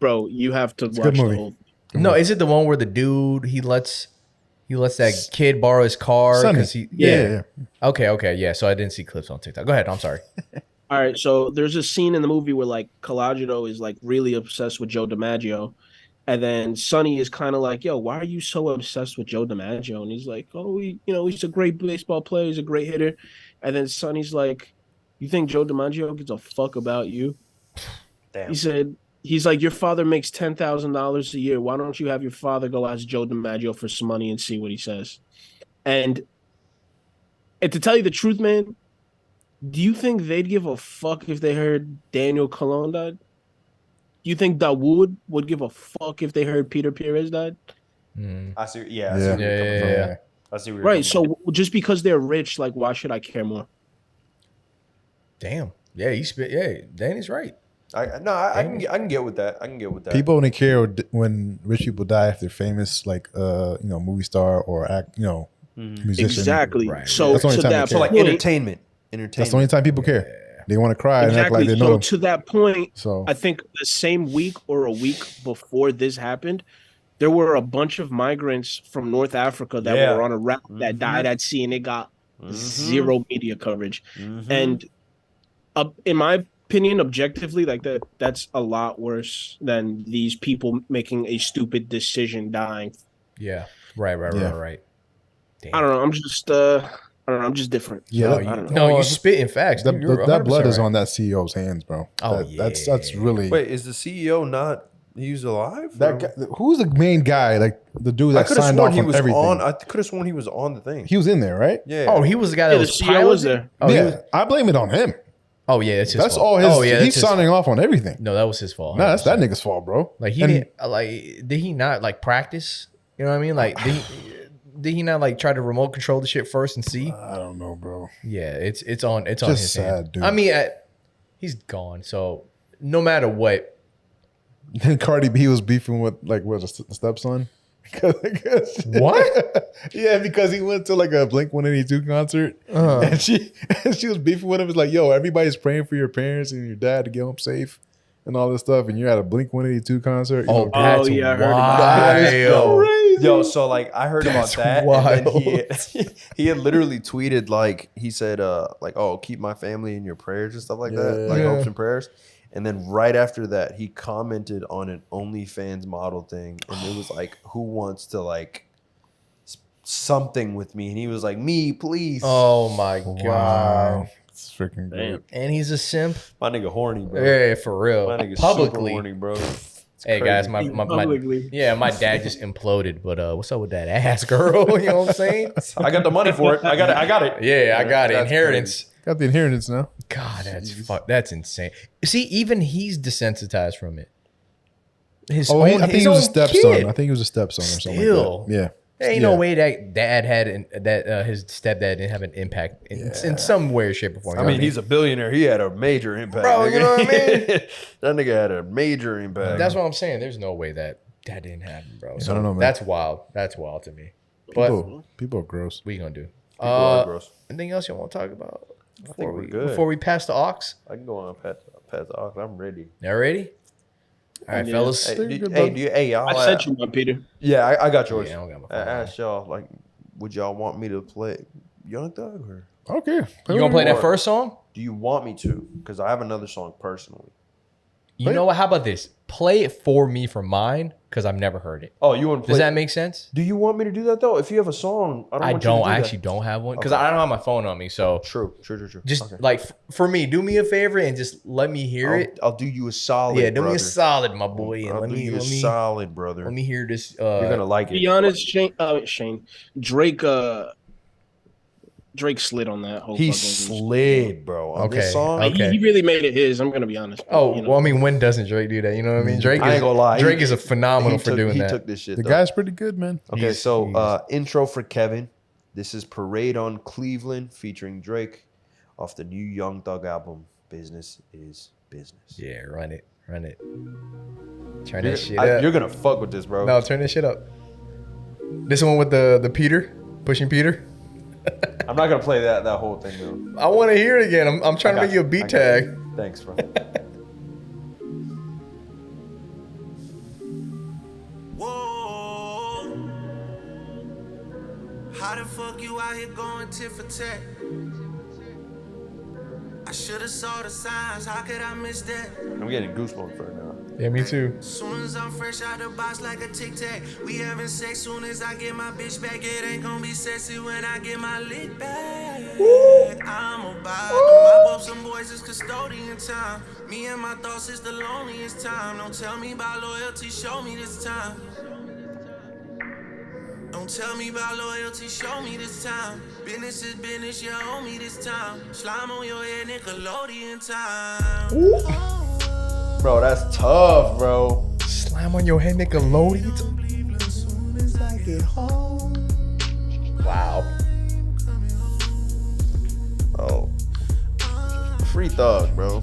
Bro, you have to watch the whole thing.
No, is it the one where the dude he lets that kid borrow his car?
Sunny.
Yeah. Okay, yeah. So I didn't see clips on TikTok. Go ahead. I'm sorry.
All right, so there's a scene in the movie where like Colagito is like really obsessed with Joe DiMaggio, and then Sonny is kind of like, "Yo, why are you so obsessed with Joe DiMaggio?" And he's like, "Oh, he's a great baseball player, he's a great hitter," and then Sonny's like, "You think Joe DiMaggio gives a fuck about you?"
Damn.
He's like, "Your father makes $10,000 a year. Why don't you have your father go ask Joe DiMaggio for some money and see what he says?" And to tell you the truth, man. Do you think they'd give a fuck if they heard Daniel Colon died? Do you think Dawood would give a fuck if they heard Peter Perez died?
I see. Yeah, I see where you're coming from.
Yeah.
I see where you're
Right.
coming
So just because they're rich, like, why should I care more?
Damn. Yeah, Danny's right.
I can get with that. I can get with that.
People only care when rich people die if they're famous, like movie star or musician.
Exactly.
Right.
So
that's the only
to
time
that
they care.
like entertainment.
That's the only time people care. They want to cry and act like they know.
So to that point,
So
I think the same week or a week before this happened, there were a bunch of migrants from North Africa that were on a route that died at sea, and it got zero media coverage. And in my opinion, objectively, like that's a lot worse than these people making a stupid decision dying.
Yeah. Right. Damn.
I don't know. I'm just different.
Yeah,
you spitting facts.
That blood is
right.
on that CEO's hands, bro.
Oh,
That's really.
Wait, is the CEO not? He's alive?
That guy, who's the main guy? Like the dude that signed off on everything.
I could have sworn he was on the thing.
He was in there, right?
Yeah.
Oh, he was the guy that was
the CEO was there.
Oh,
yeah, I blame it on him.
Oh yeah, it's his
That's
fault.
all his.
Oh, yeah,
he's signing off on everything.
No, that was his fault.
No, that's that nigga's fault, bro.
Like did he not like practice? You know what I mean? Like did he not like try to remote control the shit first and see?
I don't know, bro.
Yeah, it's on
Just
his
sad,
hand.
dude.
I mean, he's gone. So no matter what.
Then Cardi B was beefing with the stepson.
What?
Yeah, because he went to like a Blink-182 concert, and she was beefing with him. It's like, yo, everybody's praying for your parents and your dad to get home safe and all this stuff, and you're at a Blink-182 concert. You know,
that's
yeah, I heard
wild.
that is crazy.
Yo, so like I heard about that,
wild.
and then he had literally tweeted like he said oh, keep my family in your prayers and stuff like that, like hopes and prayers. And then right after that, he commented on an OnlyFans model thing, and it was like, "Who wants to like something with me?" And he was like, "Me, please."
Oh my god,
Wow. It's freaking great.
and he's a simp.
My nigga horny, bro.
Yeah, for real.
My nigga
Publicly.
super horny, bro.
Hey guys, my dad just imploded, but what's up with that ass, girl? You know what I'm saying?
I got the money for it. I got it.
Yeah, I got it.
That's
Inheritance.
crazy.
Got the inheritance now.
God, that's insane. See, even he's desensitized from it. I think
he was a stepson. I think he was a stepson or something
Still.
like that. Yeah.
There ain't no way that dad his stepdad didn't have an impact in some way or shape or form.
I mean, he's a billionaire. He had a major impact.
Bro, you know what I mean?
That nigga had a major impact.
That's what I'm saying. There's no way that didn't happen, bro. So
I don't know, man.
That's wild. That's wild to me. But
People are gross.
what you gonna do?
People are gross.
Anything else you want to talk about
good.
before we pass the aux?
I can go on past the ox. I'm ready.
Y'all ready? All right, fellas.
Y'all.
I sent you one, Peter.
Yeah, I got yours.
Yeah, I don't got my
I
phone.
asked y'all, like, would y'all want me to play Young Thug or
Okay.
You gonna play that first song?
do you want me to? Because I have another song personally.
You know what? How about this? Play it for me for mine because I've never heard it.
Oh, you want to play?
Does that make sense?
Do you want me to do that though? If you have a song, I
actually don't have one because
Okay.
I don't have my phone on me. So
True.
just
Okay.
like for me, do me a favor and just let me hear it.
I'll do you a solid.
Yeah, do me
brother.
a solid, my boy, and
I'll
let
do
me
you a
let me
solid, brother.
let me hear this.
You're gonna like
To
it.
be honest, Drake slid on that whole.
He
fucking-
slid, bro. On
Okay.
this song,
Okay.
He really made it his. I'm gonna be honest.
Oh,
You know.
well, I mean, when doesn't Drake do that? You know what I mean? Drake
I ain't gonna lie.
Drake is a phenomenal for doing
he
that.
took this shit.
The
though.
guy's pretty good, man.
Okay, so intro for Kevin. This is Parade on Cleveland featuring Drake off the new Young Thug album, Business is Business.
Yeah, run it. Turn that shit up.
You're gonna fuck with this, bro.
No, turn this shit up. This one with the Peter, pushing Peter.
I'm not gonna play that whole thing though.
I want to hear it again. I'm trying to make you a beat tag.
Thanks, bro.
Whoa. How the fuck you out here going tit for tat? I Should've saw the signs, how could I miss that?
I'm getting goosebumps right now.
Yeah, me too.
Soon as I'm fresh out the box like a Tic Tac, we having sex. Soon as I get my bitch back, it ain't gonna be sexy when I get my lick back. I'm about to mop up some boys, it's custodian time. Me and my thoughts is the loneliest time. Don't tell me about loyalty, show me this time. Don't tell me about loyalty, show me this time. Business is business, you owe me this time. Slime on your head, Nickelodeon time.
Bro, that's tough, bro.
Slime on your head, Nickelodeon. Wow.
Oh. Free Thug, bro.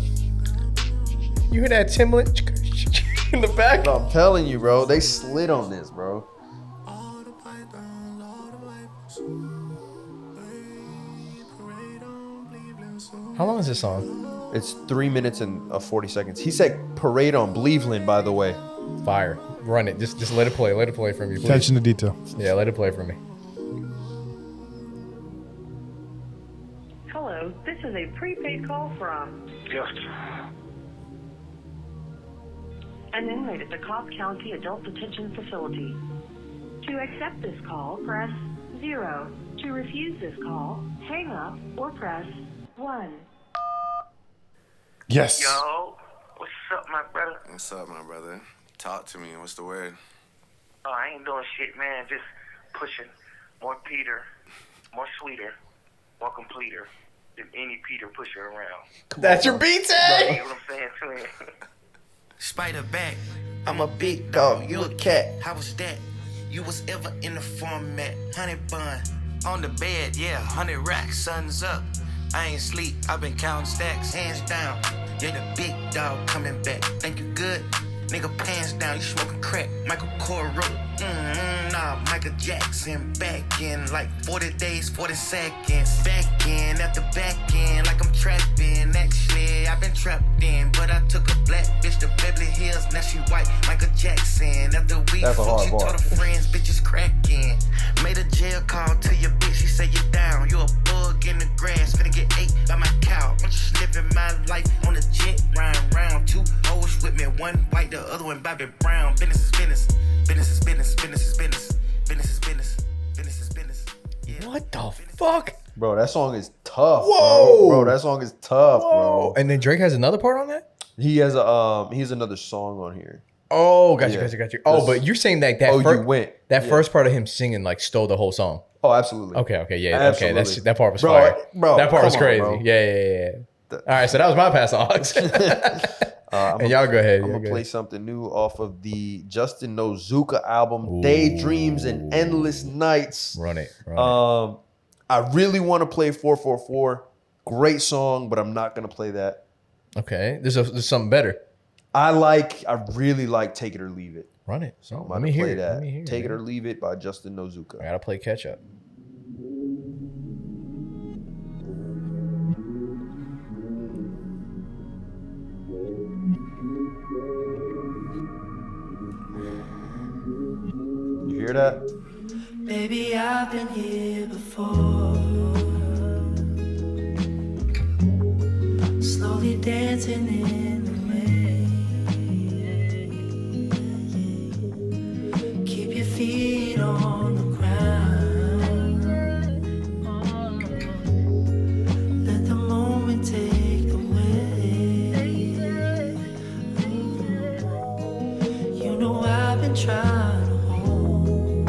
You hear that Timbaland in the back?
No, I'm telling you, bro. They slid on this, bro.
How long is this song?
It's 3 minutes and 40 seconds. He said parade on Cleveland, by the way.
Fire. Run it. Just let it play. Let it play for me, please.
Attention to detail.
Yeah, let it play for me.
Hello, this is a prepaid call from
Yes.
an inmate at the Cobb County Adult Detention Facility. To accept this call, press 0. To refuse this call, hang up or press 1.
Yes.
Yo, what's up, my brother?
What's up, my brother? Talk to me. What's the word?
Oh, I ain't doing shit, man. Just pushing more Peter, more sweeter, more completer than any Peter pusher around.
That's your beat tag.
You know what I'm saying to him?
Spider back. I'm a big dog. You a cat. How was that? You was ever in the format. 100 bun. On the bed, yeah. 100 racks. Sun's up. I ain't sleep. I've been counting stacks. Hands down. You're the big dog coming back. Think you good? Nigga, pants down. You smoking crack. Michael Corro. Nah, Michael Jackson. Back in like 40 days, 40 seconds. Back in at the back end like I'm trapping. Actually, I've been trapped in, but I took a black bitch to Beverly Hills. Now she white. Michael Jackson. After we fuck, she told her friends, bitches cracking. Made a jail call to your bitch. She say you down. You a bug in the grass. Finna get ate by my cow. I'm just living my life on a jet. Round. Two hoes with me. One white, the other one Bobby Brown. Business is business. Business is business. Business is business. Business is business. Business is business. Yeah.
What the fuck?
Bro, that song is tough.
Whoa.
Bro, that song is tough, bro.
And then Drake has another part on that?
He has another song on here.
Oh, gotcha.
Yeah.
Oh, but you're saying that first part of him singing like stole the whole song.
Oh, absolutely.
Okay, yeah.
Absolutely.
Okay, that part was
Bro,
fire.
bro,
that part was
come on,
crazy.
bro.
Yeah. All right, so that was my pass hogs. And y'all go ahead.
I'm gonna play something new off of the Justin Nozuka album, Daydreams and Endless Nights.
Run it.
I really want to play 444. Great song, but I'm not gonna play that.
Okay, there's something better.
I really like Take It or Leave It.
Run it.
So I'm
Let
gonna
me
play
hear
that.
it.
Take It or Leave It by Justin Nozuka.
I gotta play catch up.
You hear that?
Baby, I've been here before. Slowly dancing in the rain. Keep your feet on the ground. Let the moment take the way. You know I've been trying to hold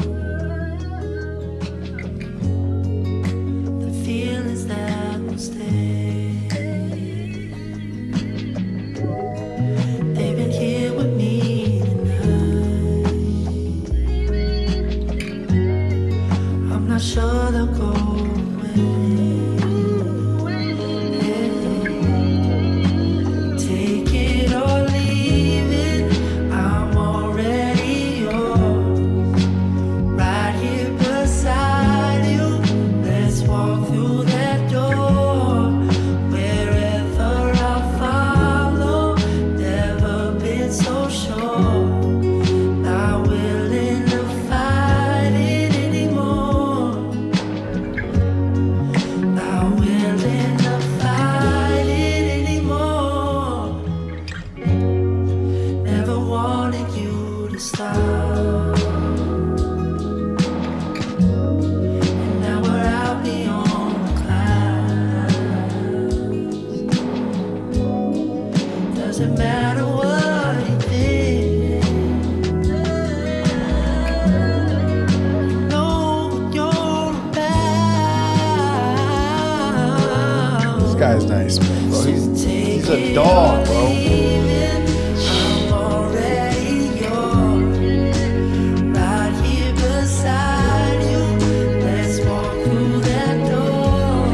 the feelings that will stay. They've been here with me tonight. I'm not sure they'll go away. Take it or leave it. I'm already yours. Right here beside you. Let's walk through that door. Wherever I'll follow. Never been so sure. Not willing to fight it anymore.
guy's nice, man.
Bro, he's a dog, bro.
I'm already yours, right here beside you. Let's walk through that door.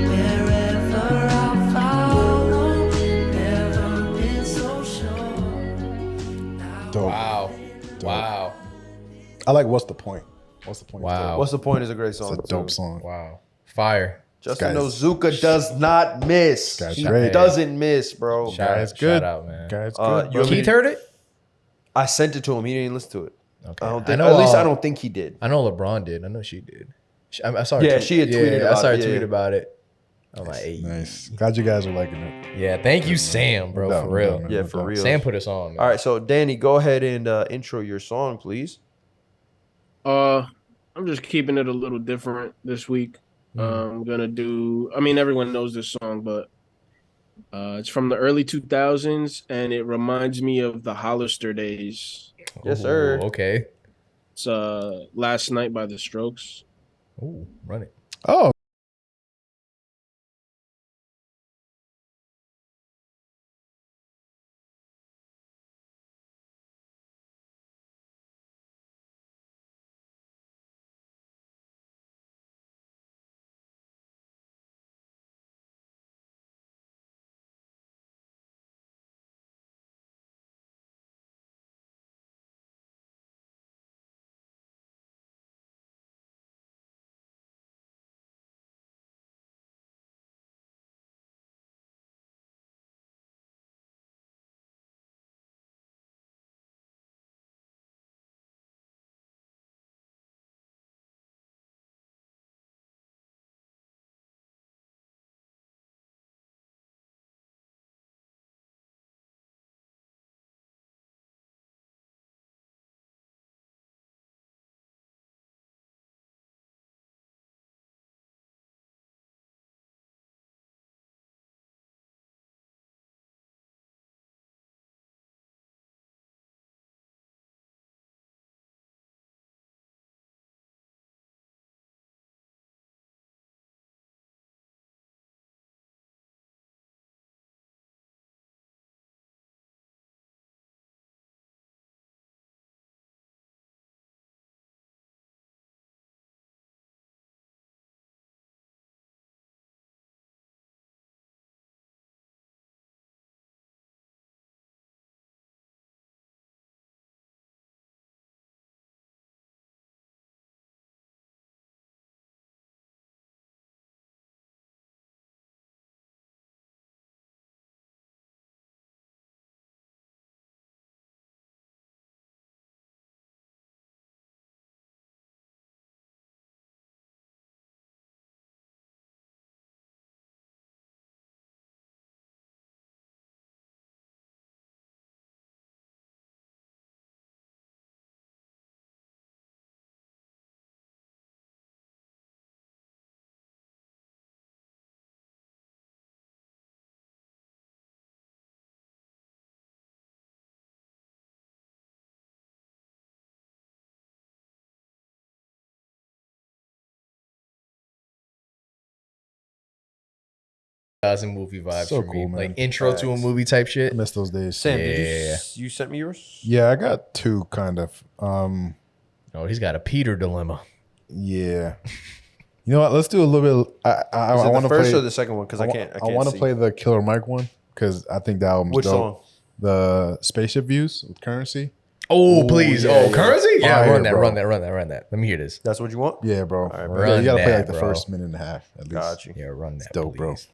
Wherever I follow, never been so sure.
Dope.
Wow.
I like What's the Point? What's the Point?
Wow.
What's the Point is a great song.
It's a dope
too.
song.
Wow. Fire.
Justin
Guy's-
Ozuka does not miss.
Guy's
He
great.
doesn't miss, bro.
Guy's good.
Shout out, man.
Guy's
Uh,
good.
you want me
Keith
to-
heard it?
I sent it to him. He didn't listen to it.
Okay.
I don't
I
think.
know,
At least I don't think he did.
I know LeBron did. I know she did. I saw her.
Yeah, she had tweeted
I
about
saw her
it,
tweet
yeah.
about it. I'm like, hey.
Nice. Glad you guys are liking it.
Yeah, thank you, Sam, bro,
No,
for real.
no, no.
Yeah, for real.
Sam put us on. Man.
All right, so Danny, go ahead and intro your song, please.
I'm just keeping it a little different this week. I'm gonna do. I mean, everyone knows this song, but it's from the early 2000s, and it reminds me of the Hollister days.
Yes, sir.
Ooh, okay.
It's "Last Night" by The Strokes.
Ooh, run it.
Oh,
Movie vibes
So
for
cool,
me.
man.
Like intro to a
Facts.
movie type
I
shit.
miss those days.
Sam,
Yeah.
did you sent me yours?
Yeah, I got two kind of.
Oh, he's got a Peter dilemma.
Yeah. You know what? Let's do a little bit. I
Is it
want
the
to
first
play
or the second one? Because I can't.
I want to
see.
play the Killer Mike one because I think that album's
Which
dope.
song?
The Spaceship Views with Currency.
Oh, please.
yeah, yeah.
Currency? Yeah,
Fire,
run that,
bro.
run that, run that, run that. Let me hear this.
That's what you want?
Yeah, bro.
right,
Yeah,
run
you gotta play
that,
like the
bro.
first minute and a half at least.
Got you.
Yeah, run that.
It's dope, bro.
please.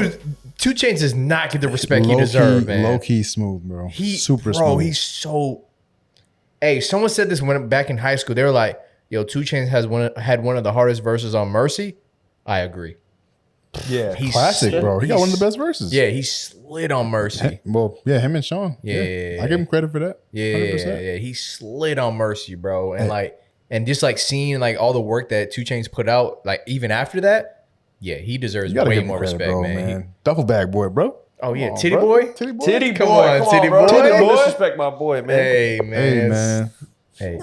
Dude, 2 Chainz does not get the respect he deserves, man.
Low key smooth, bro. Super
bro,
smooth.
he's so. Hey, someone said this when back in high school. They were like, "Yo, 2 Chainz had one of the hardest verses on Mercy." I agree.
Yeah,
He's
classic, bro. He got one of the best verses.
Yeah, he slid on Mercy.
Well, yeah, him and Sean.
Yeah.
I give him credit for that.
Yeah,
100%.
yeah, he slid on Mercy, bro, and just like seeing like all the work that 2 Chainz put out, like even after that, yeah, he deserves
You gotta
way
give him
more
credit,
respect,
bro,
man.
Duffel bag boy, bro.
Oh yeah,
Come on,
Titty
bro.
Boy,
Titty boy.
Titty
Come
boy,
on, Titty
bro.
Boy.
Don't disrespect my boy, man.
Hey man,
Hey, man.
Hey,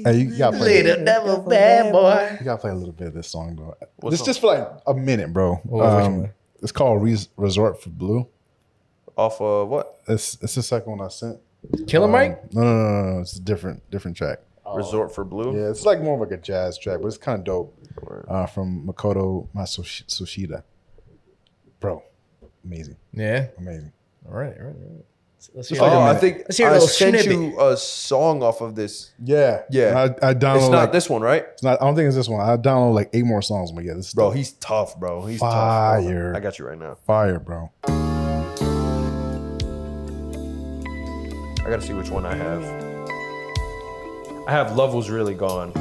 Hey, you gotta play.
little devil bad boy.
You gotta play a little bit of this song, bro.
What
Just for like a minute, bro.
which one?
It's called Resort for Blue.
Off of what?
It's the second one I sent.
Killer Mike.
No. It's a different track.
Resort for Blue.
Yeah, it's like more of like a jazz track, but it's kind of dope. From Makoto Matsushita. Bro, amazing.
Yeah.
Amazing.
All right. Let's hear
Just like
it.
a
I
minute.
think
Let's hear a
I
little
sent
snippet.
you a song off of this.
Yeah.
Yeah.
And I downloaded
It's not this one, right?
It's not. I don't think it's this one. I downloaded like 8 more songs. But yeah, this is
Bro,
dope.
he's tough, bro. He's
Fire.
tough. I got you right now.
Fire, bro.
I gotta see which one I have. I have Love Was Really Gone.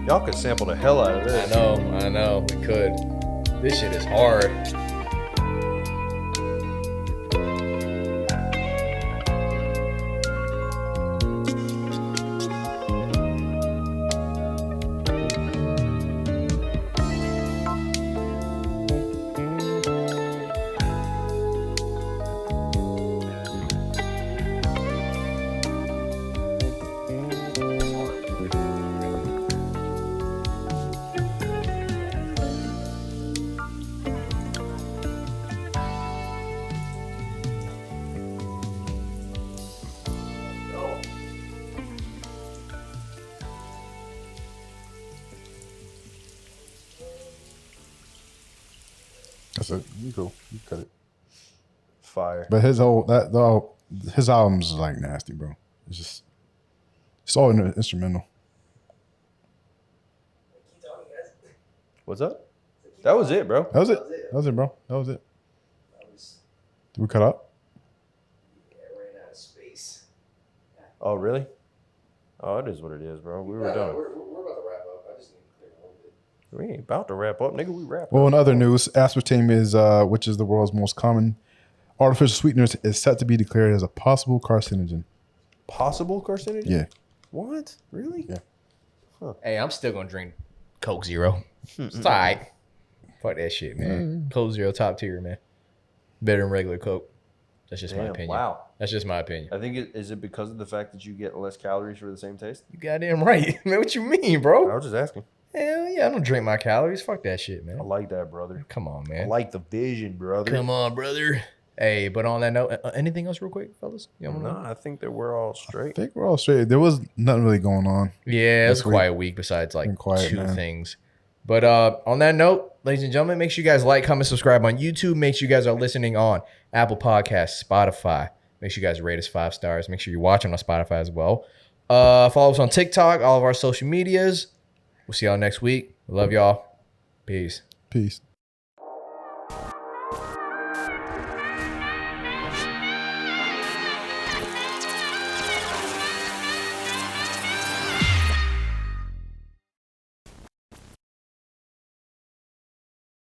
Y'all could sample the hell out of this.
I know. We could. This shit is hard.
That's it. You go. You cut it.
Fire.
But his his albums is like nasty, bro. It's all instrumental.
What's up? That was it, bro.
That was it. That was it, bro. That was it. Did we cut up?
Oh, really? Oh, it is what it is, bro. We were done.
We're about to wrap up. I just need to clear a little bit.
We ain't about to wrap up, nigga. We wrap
Well,
up.
in other news, aspartame which is the world's most common artificial sweetener, is set to be declared as a possible carcinogen.
Possible carcinogen?
Yeah.
What? Really?
Yeah.
Hey, I'm still gonna drink Coke Zero. It's all right. Fuck that shit, man. Coke Zero top tier, man. Better than regular Coke. That's just my
Damn,
opinion.
wow.
That's just my opinion.
I think is it because of the fact that you get less calories for the same taste?
You goddamn right, man. What you mean, bro?
I was just asking.
Hell yeah, I don't drink my calories. Fuck that shit,
I
man.
like that, brother.
Come on,
I
man.
like the vision, brother.
Come on, brother. Hey, but on that note, anything else real quick, fellas? You don't
No,
know?
I think that we're all
I
straight.
think we're all straight. There was nothing really going on.
Yeah, it's
This
a
week.
quiet week besides like
Been quiet,
2
man.
things. But on that note, ladies and gentlemen, make sure you guys like, comment, subscribe on YouTube. Make sure you guys are listening on Apple Podcasts, Spotify. Make sure you guys rate us 5 stars. Make sure you're watching on Spotify as well. Follow us on TikTok, all of our social medias. We'll see y'all next week. Love y'all. Peace.
Peace.